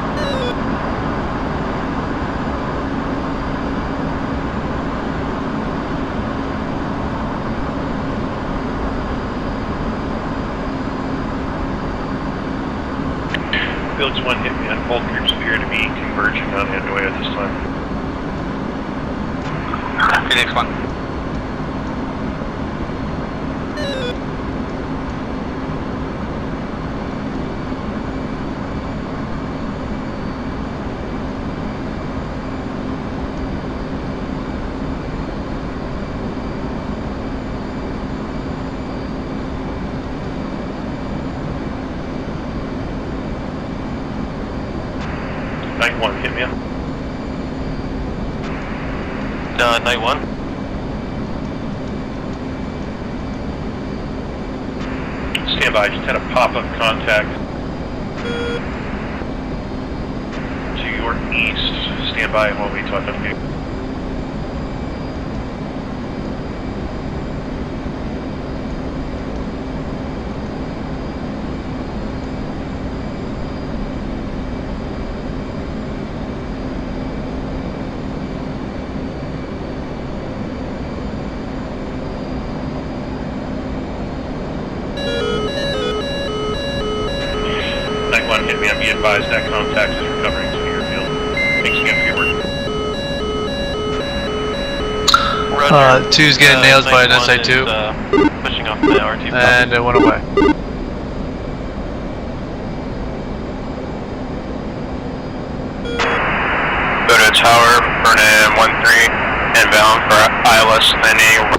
C: Felix 1 hit me on both groups appear to be converging on Andoy at this time.
F: Phoenix 1.
C: Night 1 hit me up.
H: Night 1.
C: Stand by, just had a pop-up contact to your east. Stand by while we talk up here. Hit me, be advised that contact is recovering to your field. Thanks again for your work.
D: Rudder. Two's getting nailed by an SA2.
H: Pushing off the RT.
D: And it went away.
F: Bodo Tower, burning 1-3, inbound for ILS landing.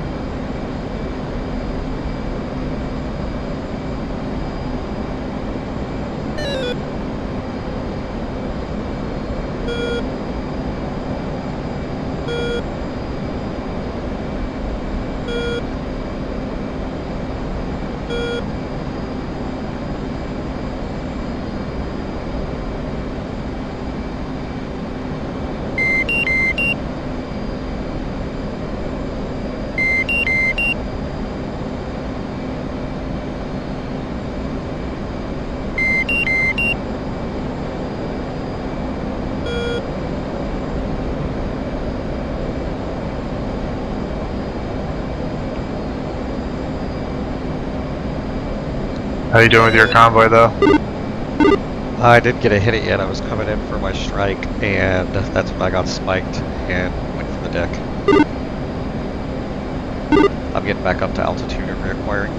D: How you doing with your convoy, though?
L: I didn't get a hit it yet. I was coming in for my strike, and that's when I got spiked and went for the deck. I'm getting back up to altitude and reacquiring.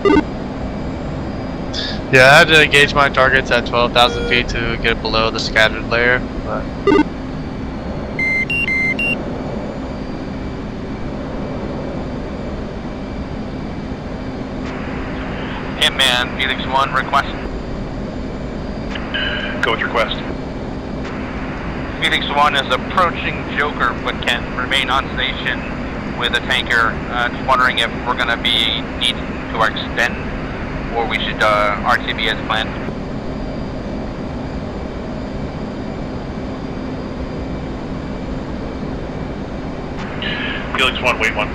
D: Yeah, I had to gauge my targets at 12,000 feet to get below the scattered layer, but...
F: Hitman, Felix 1, request.
C: Go with your request.
F: Felix 1 is approaching Joker, but can remain on station with a tanker. Just wondering if we're going to be needing to extend, or we should RTB as planned.
C: Felix 1, wait 1.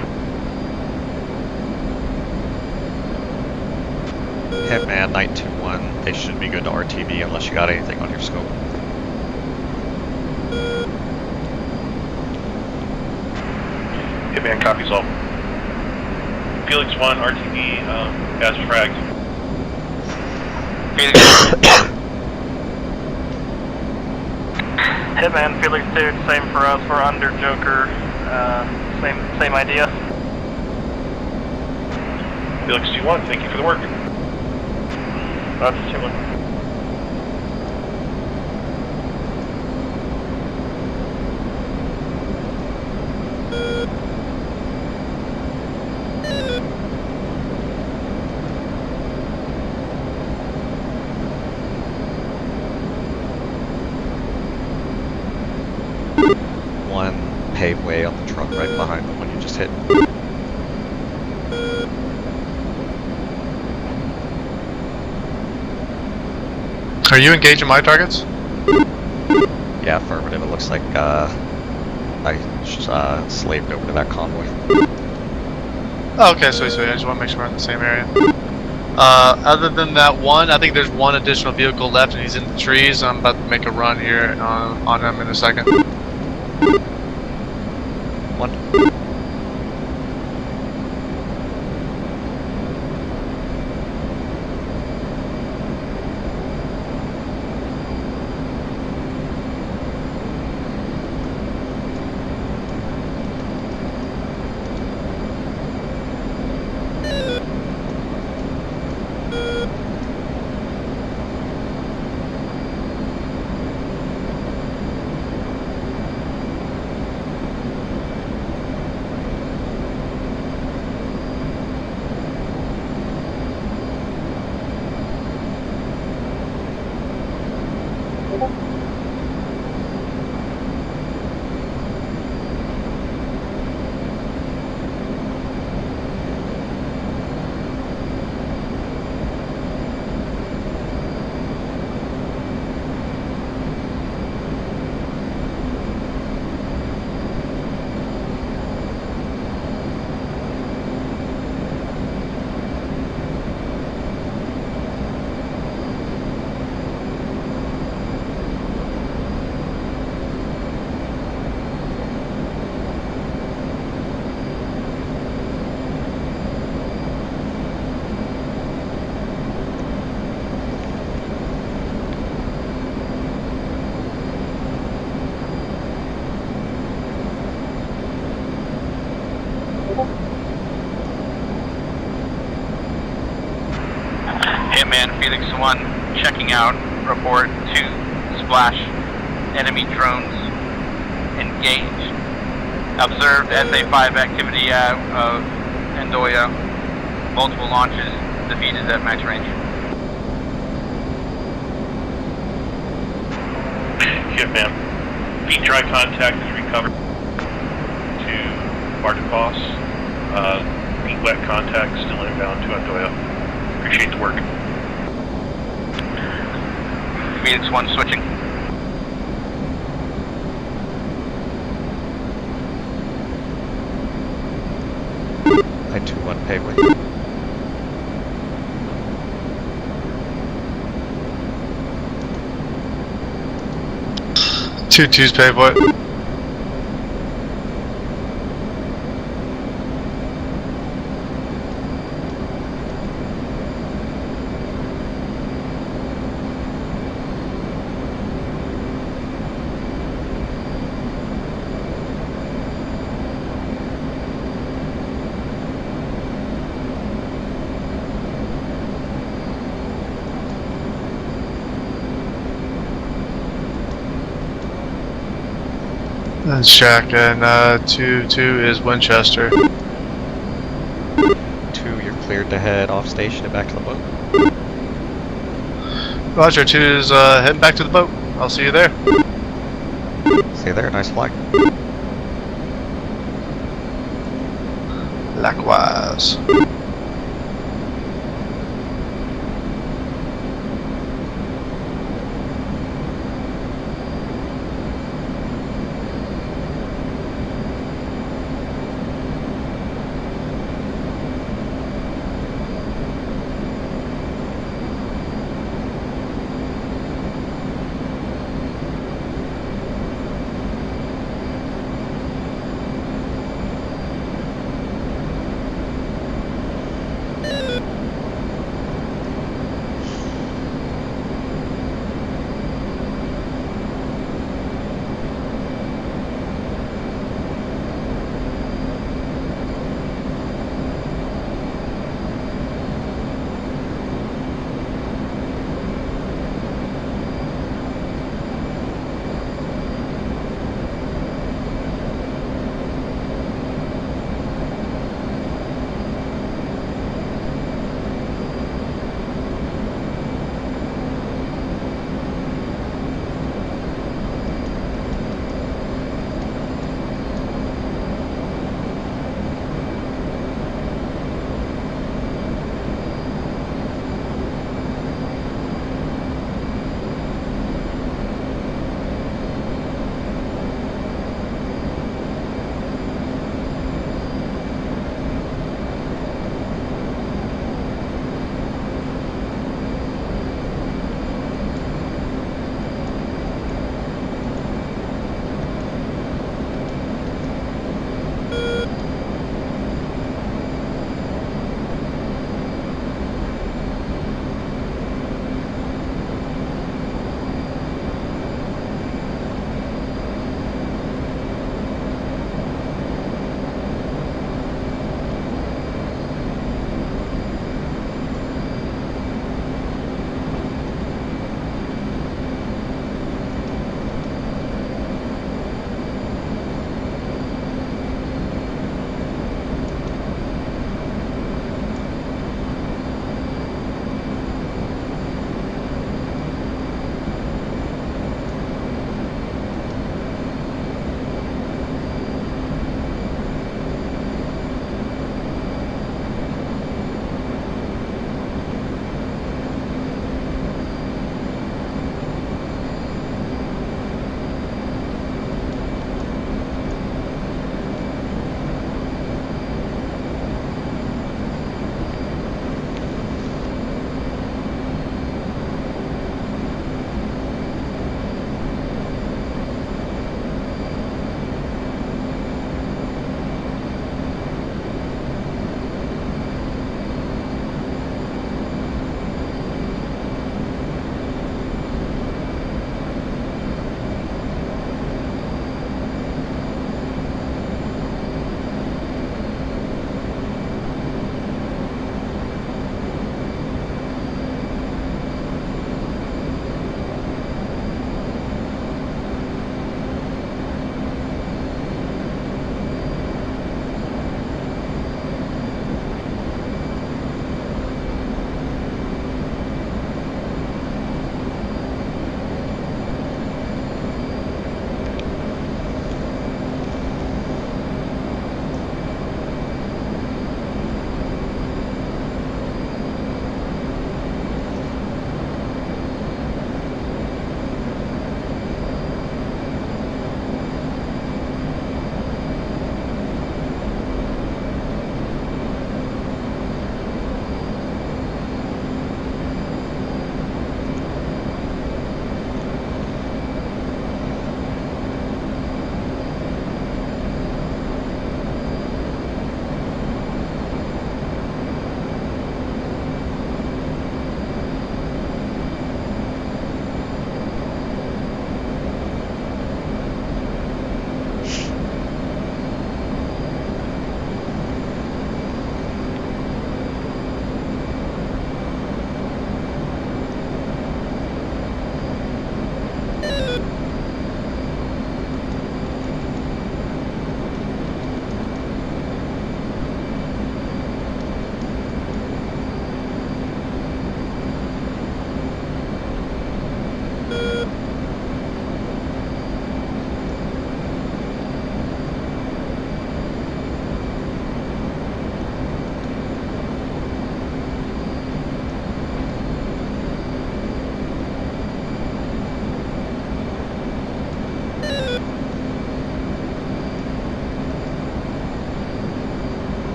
A: Hitman, Night 2-1, they should be good to RTB unless you got anything on your scope.
C: Hitman copies all. Felix 1, RTB, as fragged.
I: Hitman, Felix 2, same for us, we're under Joker, same idea.
C: Felix 2-1, thank you for the work.
I: That's 2-1.
A: One paved way on the truck right behind the one you just hit.
D: Are you engaging my targets?
A: Yeah, affirmative. It looks like I slaved over to that convoy.
D: Oh, okay, sweet, sweet. I just want to make sure we're in the same area. Other than that one, I think there's one additional vehicle left and he's in the trees. I'm about to make a run here on him in a second.
A: One.
F: Hitman Felix 1 checking out. Report to splash. Enemy drones engaged. Observed SA-5 activity out of Endoya. Multiple launches defeated at max range.
C: Hitman. Feet dry contact is recovered to Bartikos. Feet wet contact still inbound to Endoya. Appreciate the work.
F: Felix 1 switching.
A: I 2-1 paveway.
D: Two twos paveway. That's Jack, and 2-2 is Winchester.
A: 2, you're cleared to head off station and back to the boat.
D: Roger, 2 is heading back to the boat. I'll see you there.
A: See you there, nice flag.
D: Likewise.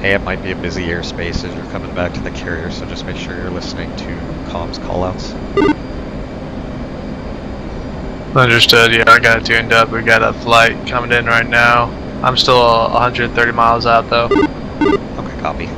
L: Hey, it might be a busy airspace as you're coming back to the carrier, so just make sure you're listening to comms callouts.
D: Understood. Yeah, I got it tuned up. We got a flight coming in right now. I'm still 130 miles out though.
L: Okay, copy.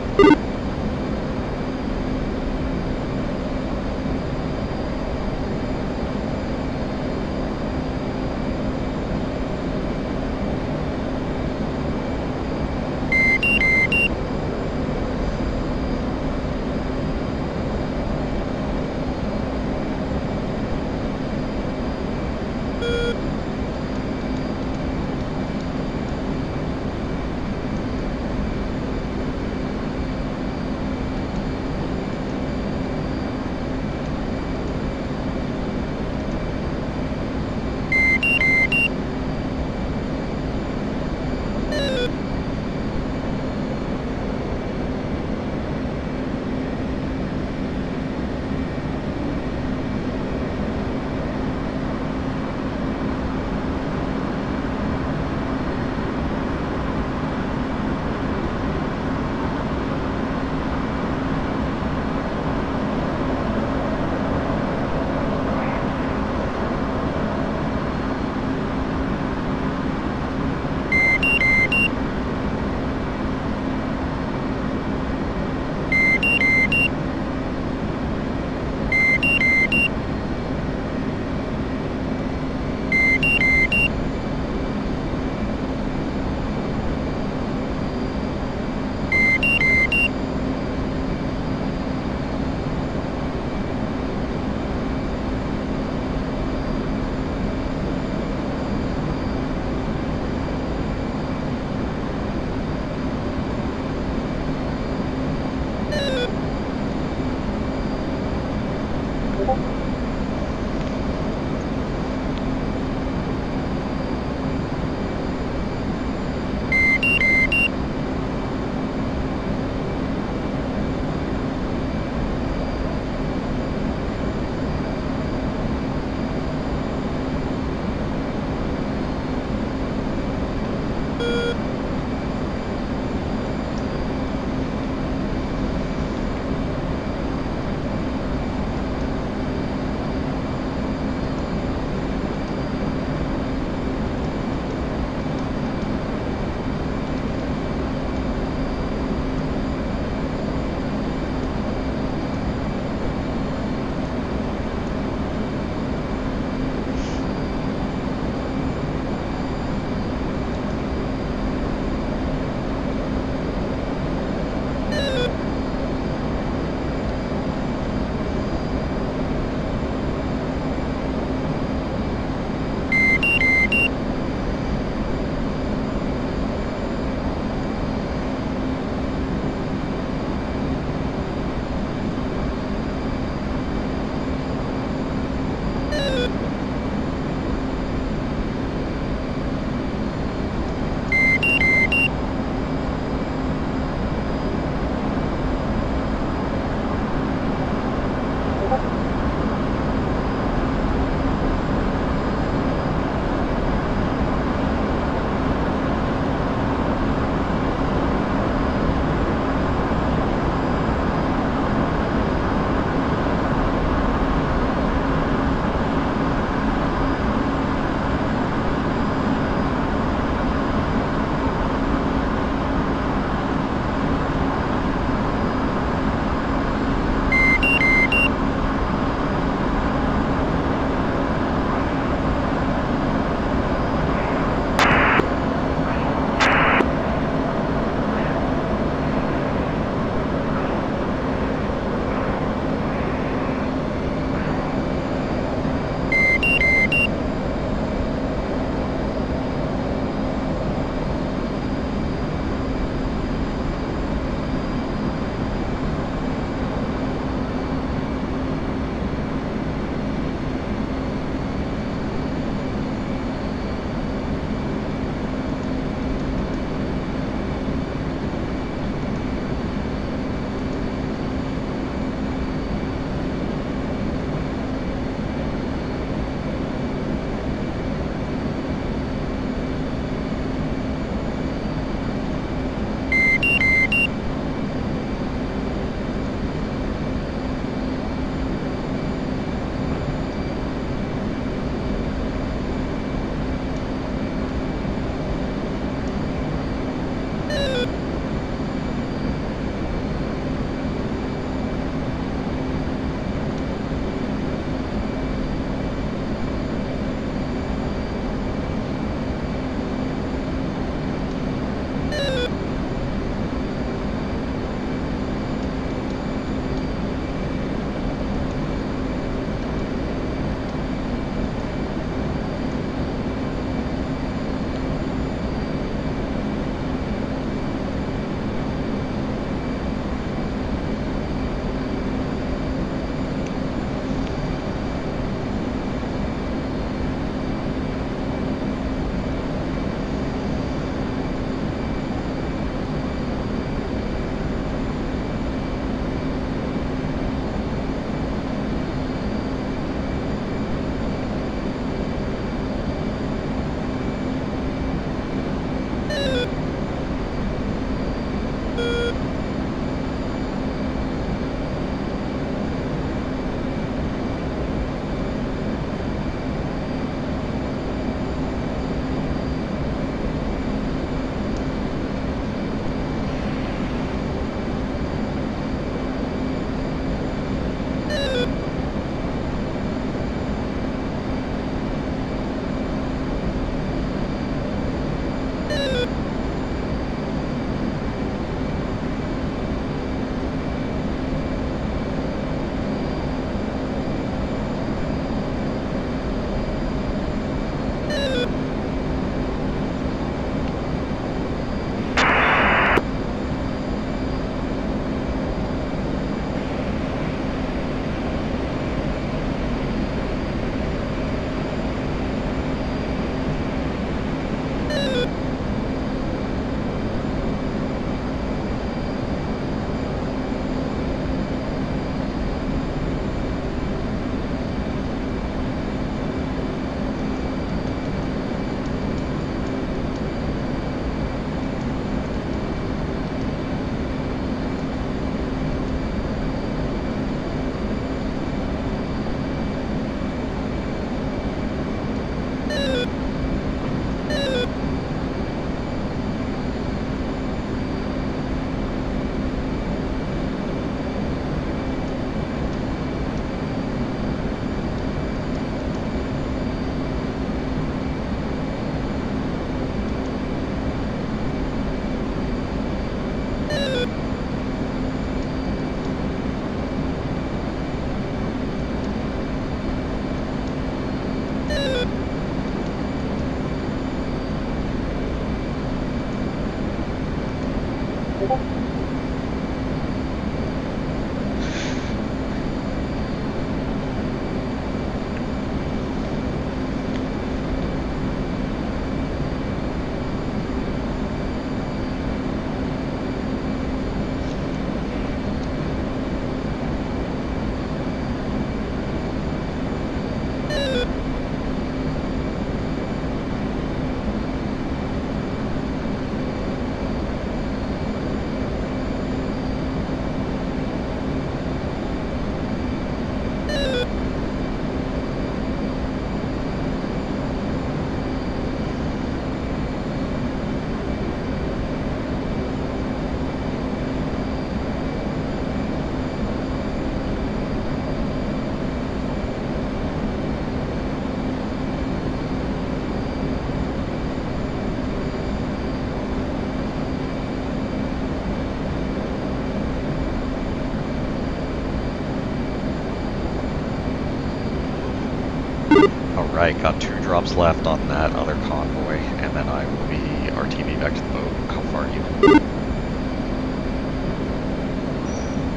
A: Alright, got 2 drops left on that other convoy, and then I will be RTV back to the boat. How far are you?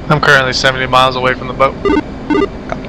D: I'm currently 70 miles away from the boat.
A: Copy.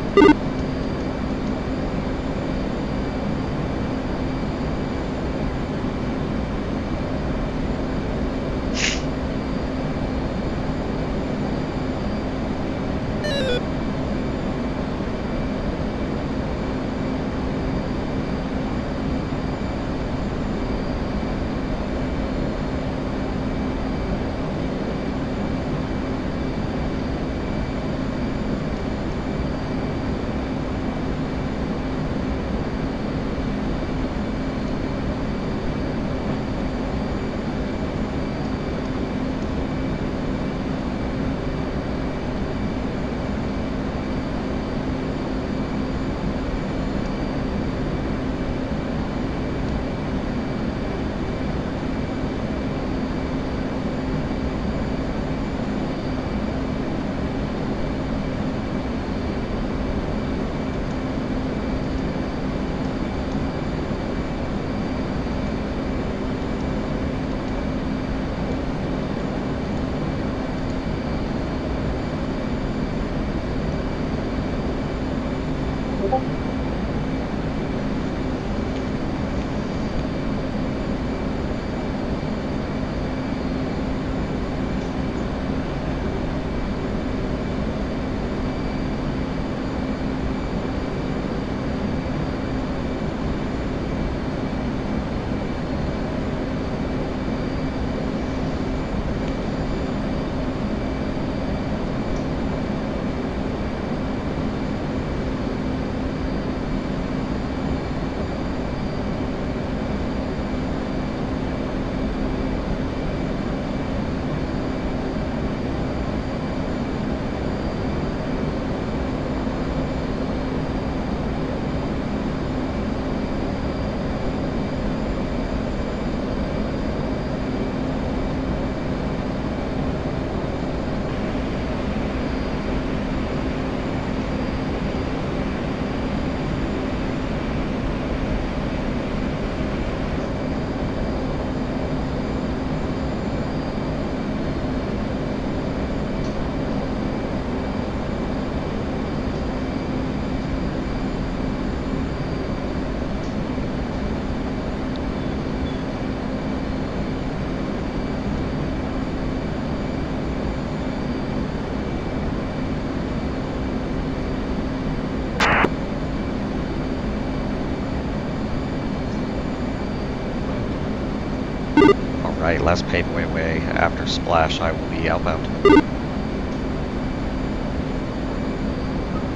A: Alright, last paid way. After splash, I will be outbound.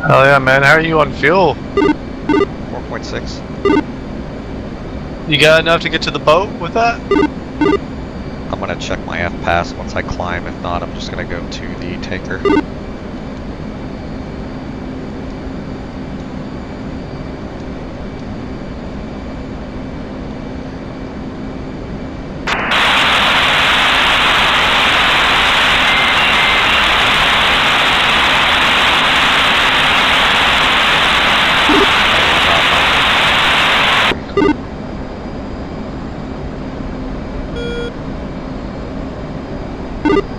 D: Hell yeah, man. How are you on fuel?
A: 4.6.
D: You got enough to get to the boat with that?
A: I'm gonna check my F-pass once I climb. If not, I'm just gonna go to the tanker.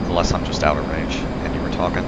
A: Unless I'm just out of range and you were talking.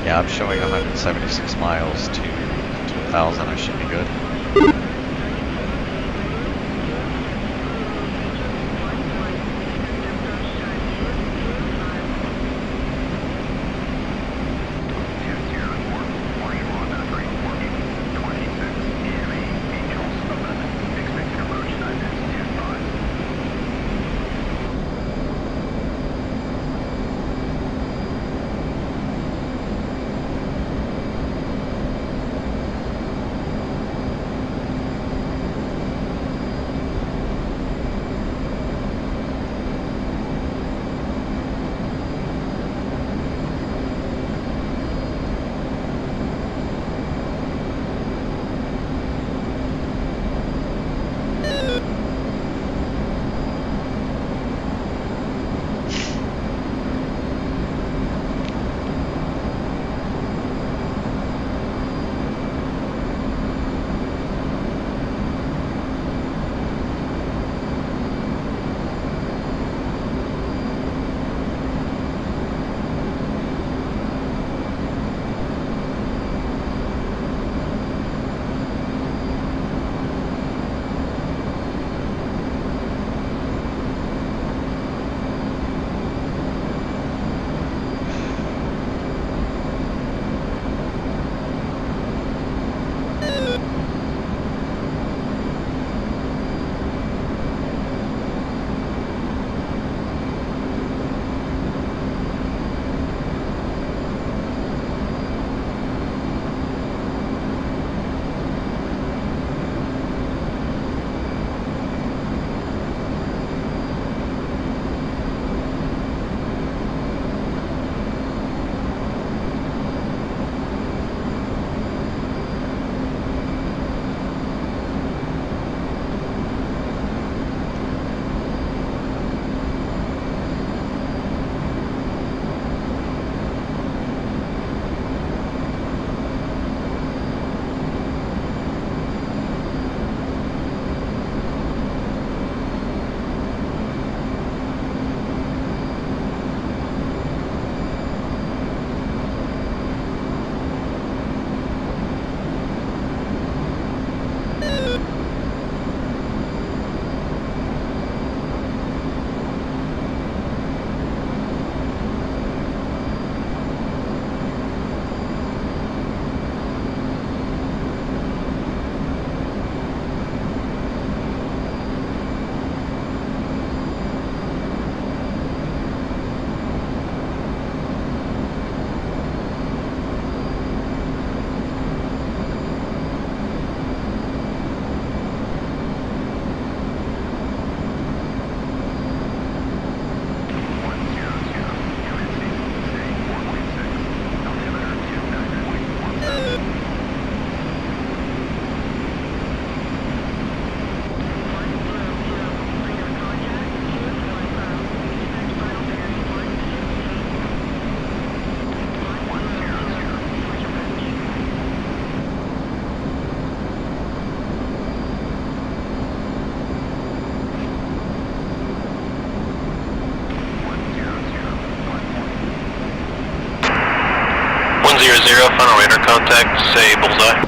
A: Yeah, I'm showing 176 miles to 1,000. I should be good.
E: 100, final radar contact, say bullseye.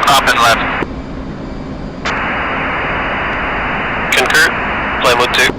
F: Up and left.
E: Concur, flight mode 2.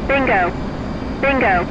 J: Bingo. Bingo.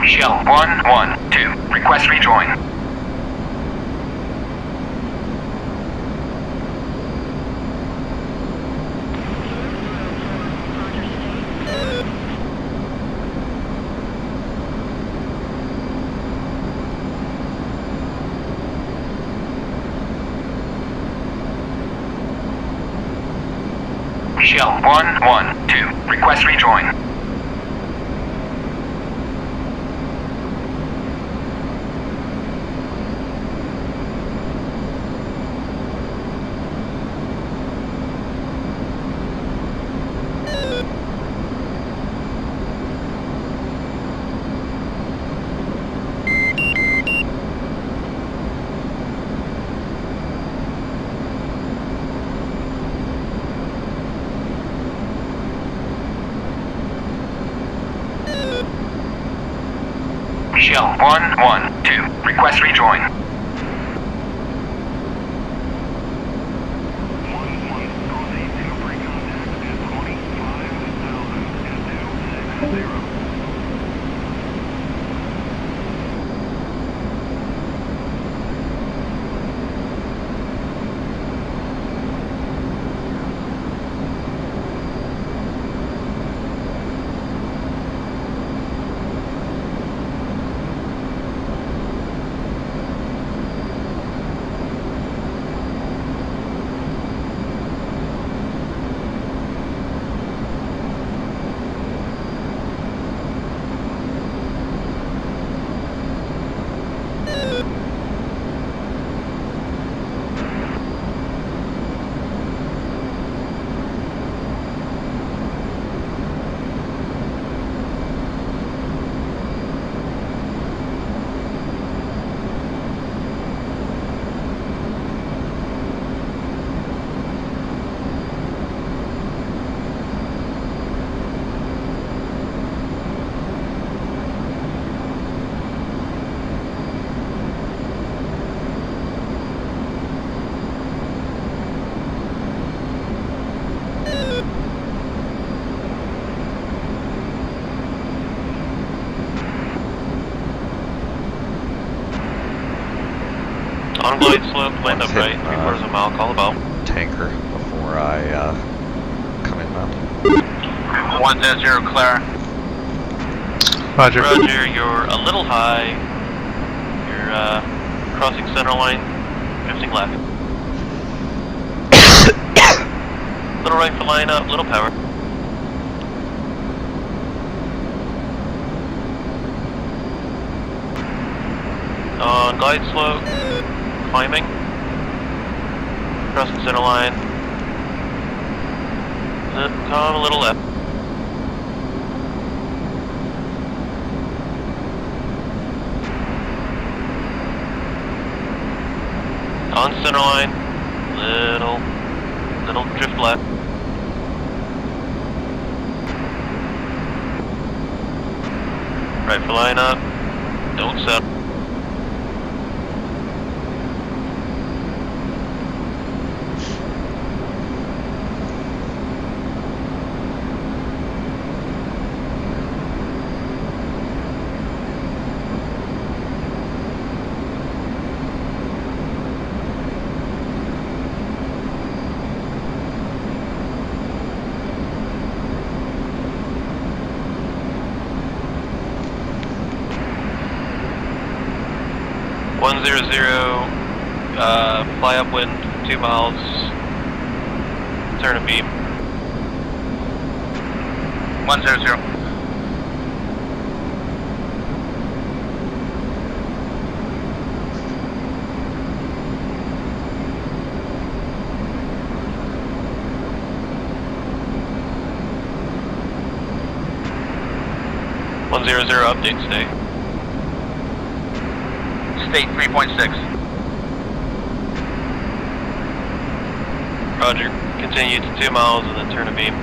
F: Shell 112, request rejoin. Shell 112, request rejoin. Shell 112, request rejoin.
H: On glide slope, land
L: One's
H: upright,
L: hitting,
H: 3/4 of a mile, call about.
L: Tanker before I come inbound.
F: 100 clear.
D: Roger.
H: Roger, you're a little high. You're crossing center line, drifting left. Little right for line up, little power. On glide slope, climbing. Crossing center line. Come a little left. On center line, little drift left. Right for line up, don't settle. Fly upwind 2 miles, turn a beam.
F: 100.
H: Update state.
F: State 3.6.
H: Roger. Continue to 2 miles and then turn a beam.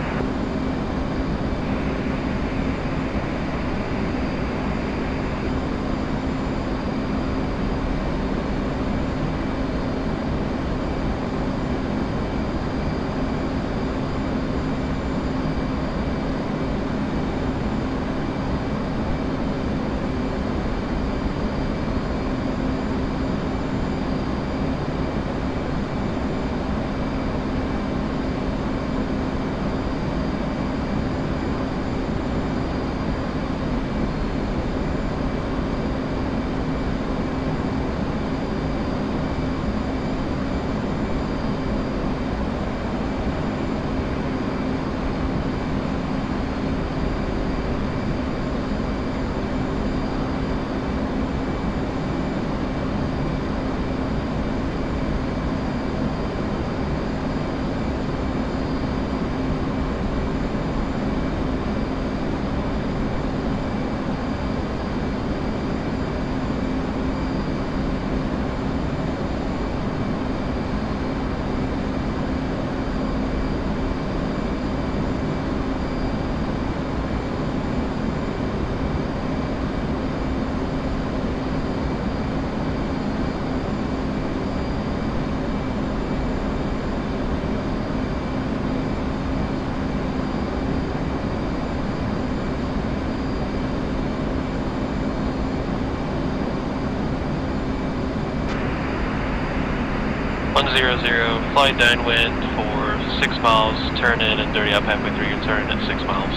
H: Fly downwind for 6 miles, turn in and dirty up halfway through your turn at 6 miles.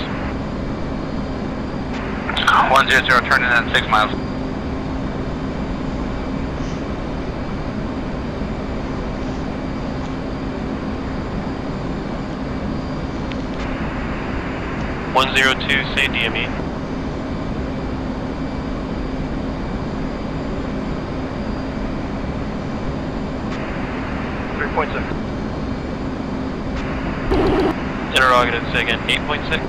F: 100, turn in at 6 miles.
H: Say DME. Interrogative, say again, 8.6?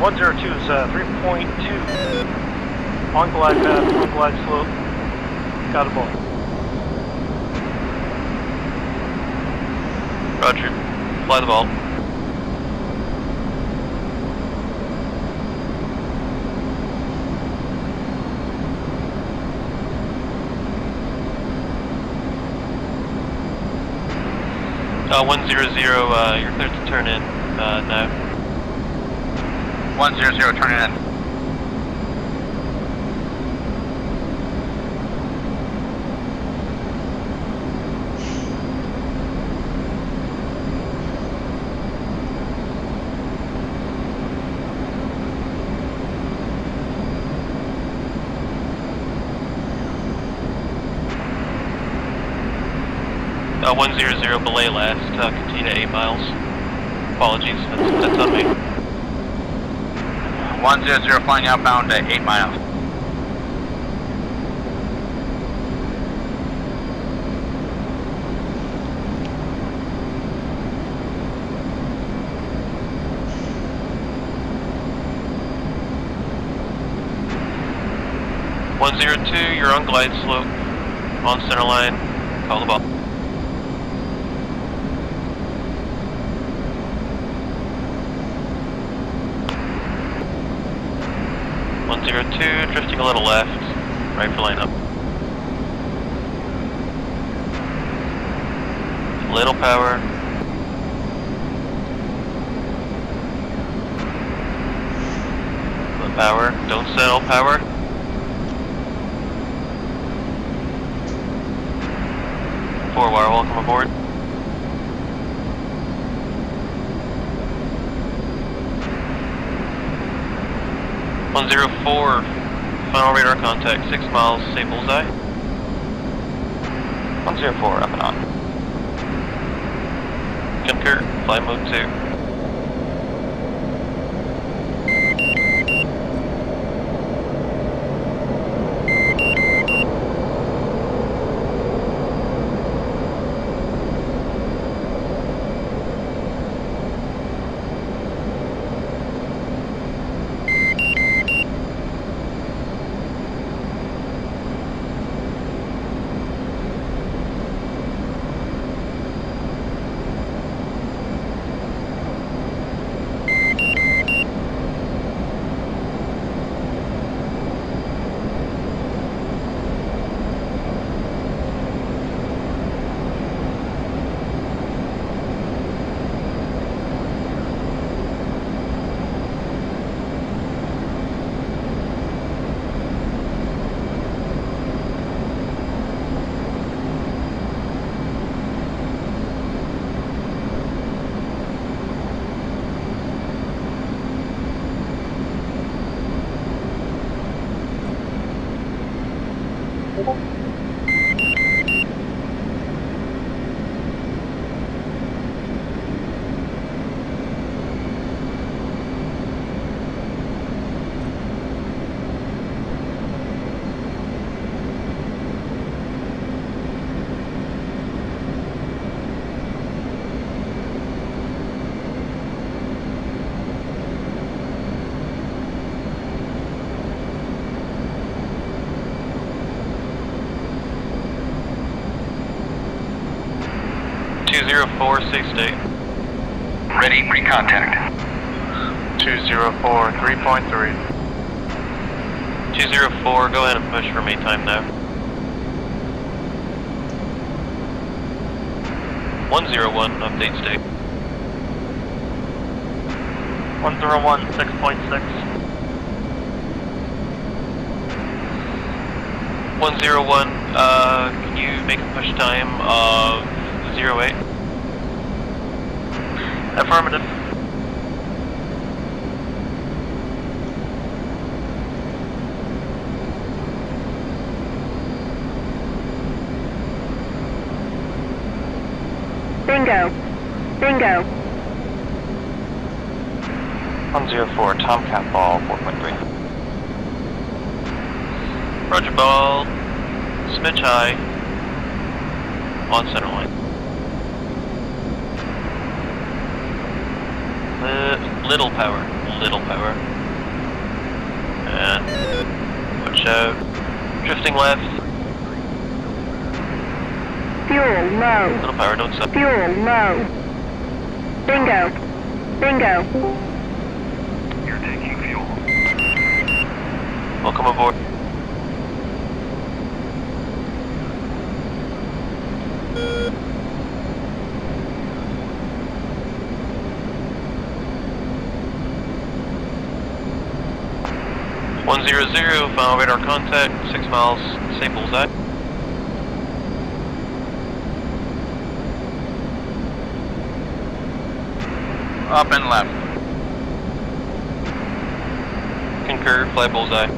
I: 102 is 3.2. On glide path, on glide slope. Got a ball.
H: Roger. Fly the ball. Uh, 100, you're cleared to turn in, now.
F: 100, turn in.
H: 100 belay last, continue to 8 miles. Apologies, that's on me.
F: 100 flying outbound at 8 miles.
H: You're on glide slope, on center line, call the ball. Drifting a little left, right for line up. Little power. Little power, don't settle power. Wire, welcome aboard. (104) final radar contact, 6 miles, say bullseye.
F: 104, up and on.
H: Concur, flight mode 2. Safe state.
F: Ready, recontact.
D: 204, 3.3.
H: 204, go ahead and push for me time now. 101, update state.
I: 101, 6.6.
H: 101, can you make a push time of 08?
I: Affirmative.
J: Bingo. Bingo.
F: 104, Tomcat ball 4.3.
H: Roger ball, smidge high, on center line. Little power, and watch out, drifting left.
J: Fuel low.
H: Little power, don't stop.
J: Fuel low. Bingo. Bingo.
G: You're taking fuel.
H: Welcome aboard. Final radar contact, 6 miles, say bullseye.
F: Up and left.
H: Concur, fly bullseye.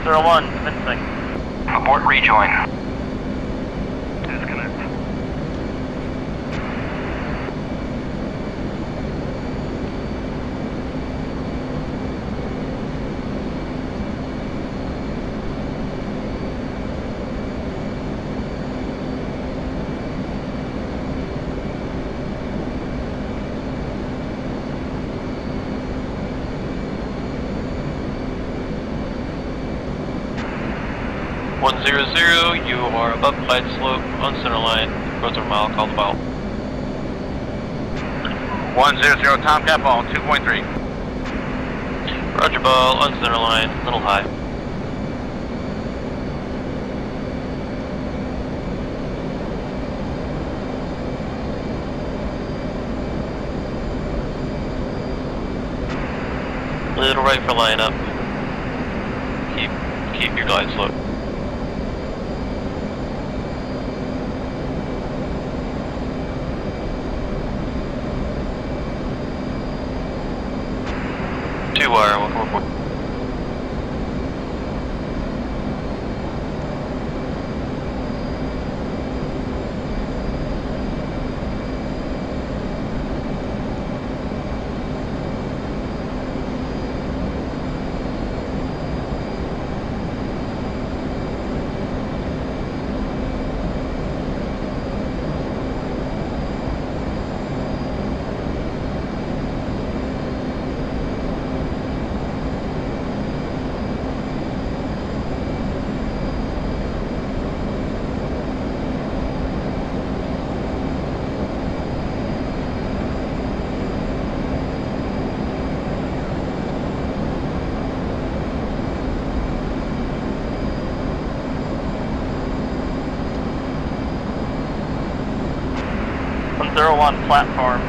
I: 101, commencing.
F: Abort rejoin.
G: Disconnect.
H: You are above glide slope on center line. Approach a mile, call the ball.
F: 100 Tomcat ball 2.3.
H: Roger ball on center line, little high. Little right for line up. Keep your glide slope. Wire, welcome aboard.
I: On platform.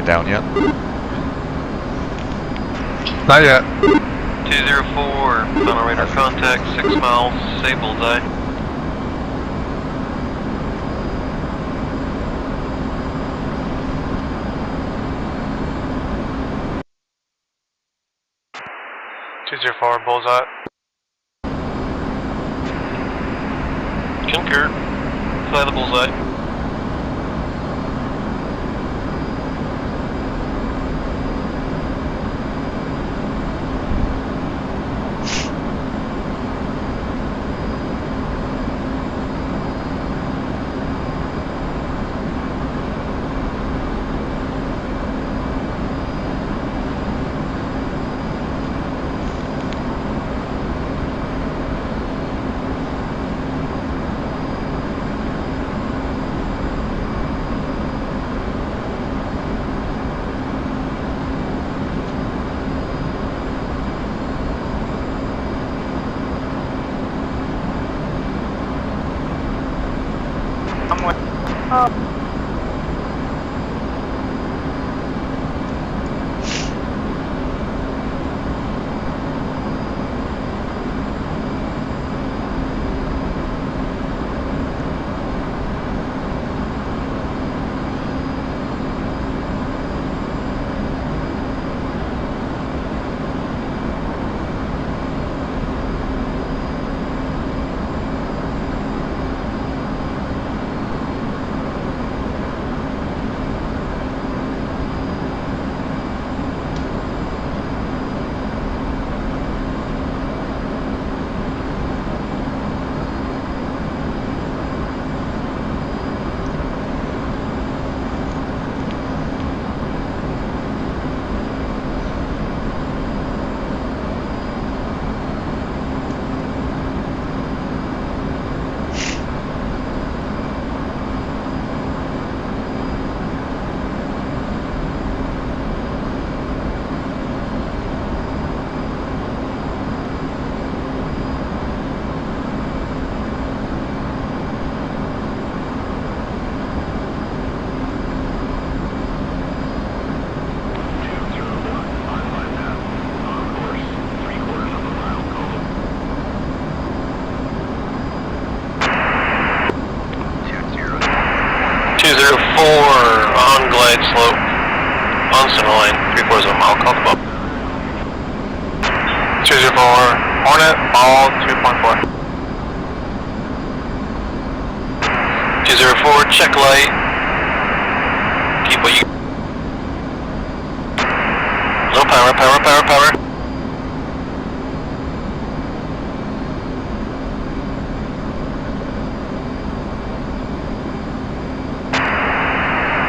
A: Down yet?
D: Not yet.
H: 204, final radar contact, 6 miles, say bullseye.
D: Bullseye.
H: Concur, fly the bullseye.
E: on center line, 3/4 of a mile, call the bump.
F: 204, Hornet, all 2.4.
E: 204, check light. Keep what you... Little power, power, power, power.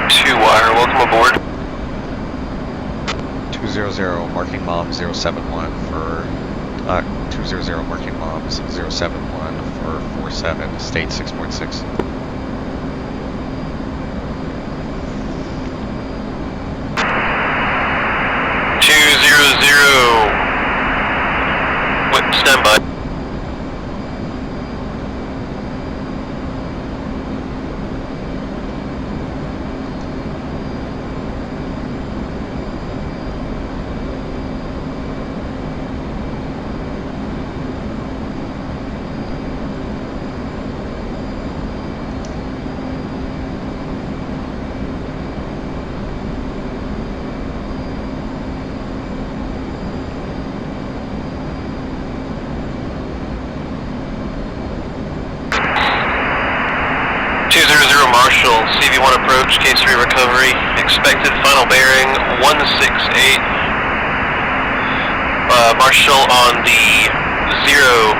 E: Two-wire, welcome aboard.
L: 200 marking mom 071 for 200 marking moms 071 for 47 state 6.6.
E: Whip, stand by. Marshall, CV1 approach, K3 recovery, expected final bearing 168. Marshall on the 0.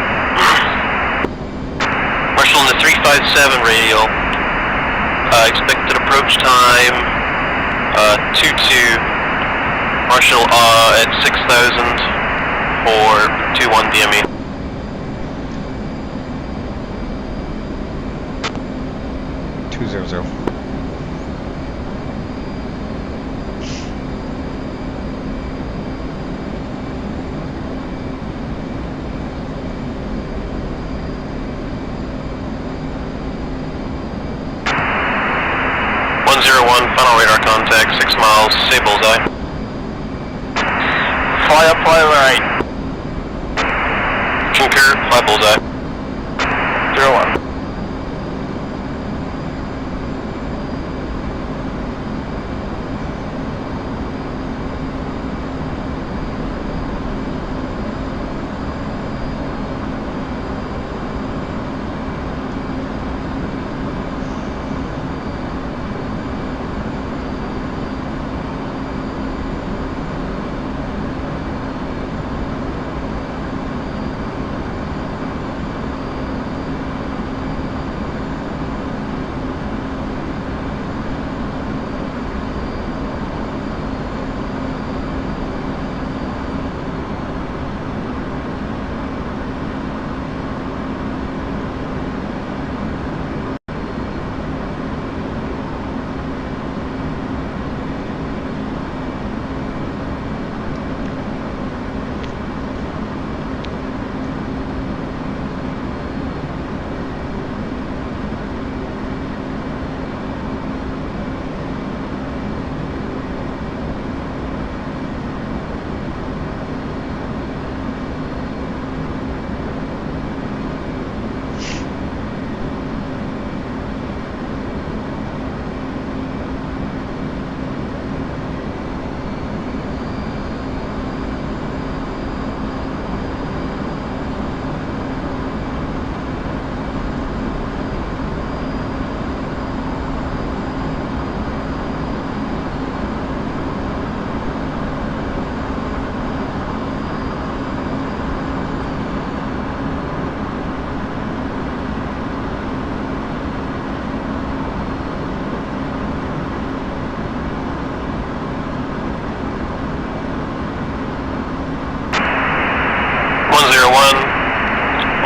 E: Marshall on the 357 radial. Expected approach time 22. Marshall at 6,000 for 21 DME.
L: Zero.
E: 101, final radar contact, 6 miles, say bullseye.
F: Fly up, fly right.
E: Concur, fly bullseye.
F: 01.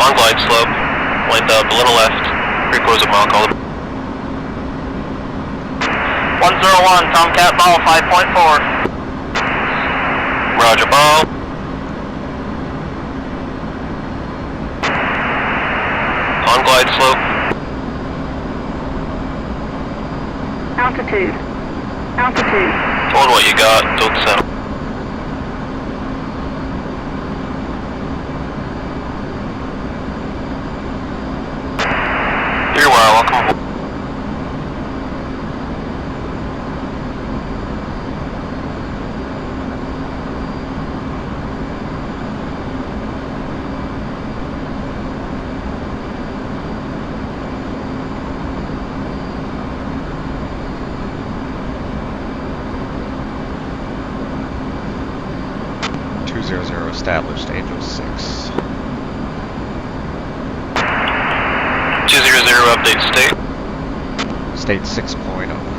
E: On glide slope, wind up a little left, 3/4 mile, call it.
F: 101, Tomcat ball 5.4.
E: Roger, ball. On glide slope.
J: Altitude. Altitude.
E: Hold what you got, don't settle. You're welcome aboard.
L: 200 established, Angel 6.
E: 200 update state.
L: State 6.0.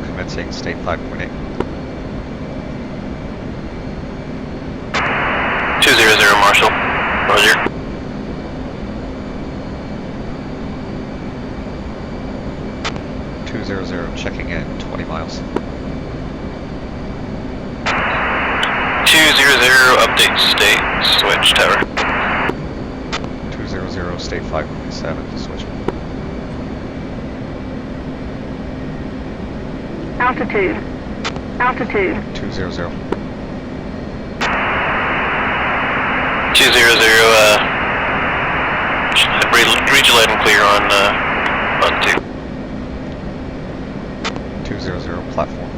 L: Commencing state 5.8.
E: 200 Marshall. Roger.
L: Checking in 20 miles.
E: 200 update state. Switch tower.
L: 200 state 5.7. Switch.
J: Altitude. Altitude.
L: 200.
E: 200, read your light and clear on 2.
L: 200 platform.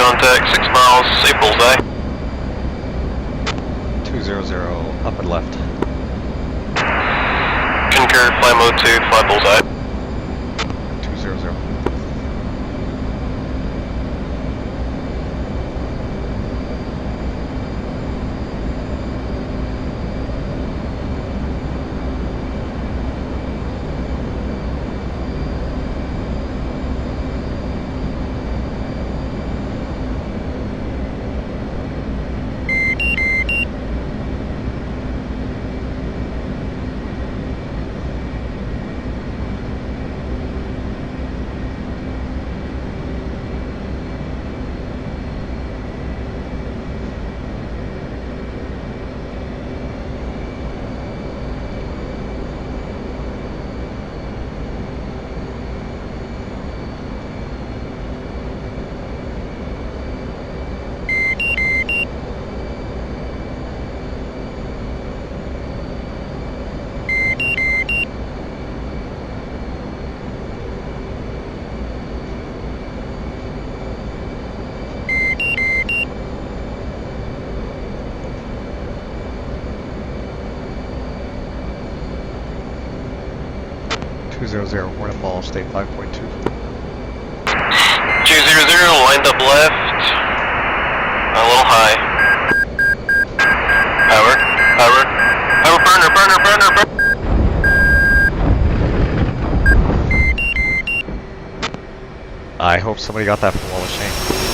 E: contact, 6 miles, say bullseye.
L: 200, up and left.
E: Concur, fly mode 2, fly bullseye.
L: 200. 200, Hornet Ball, state 5.2.
E: 200, lined up left. A little high. Power, power, power, burner.
L: I hope somebody got that from Wall of Shame.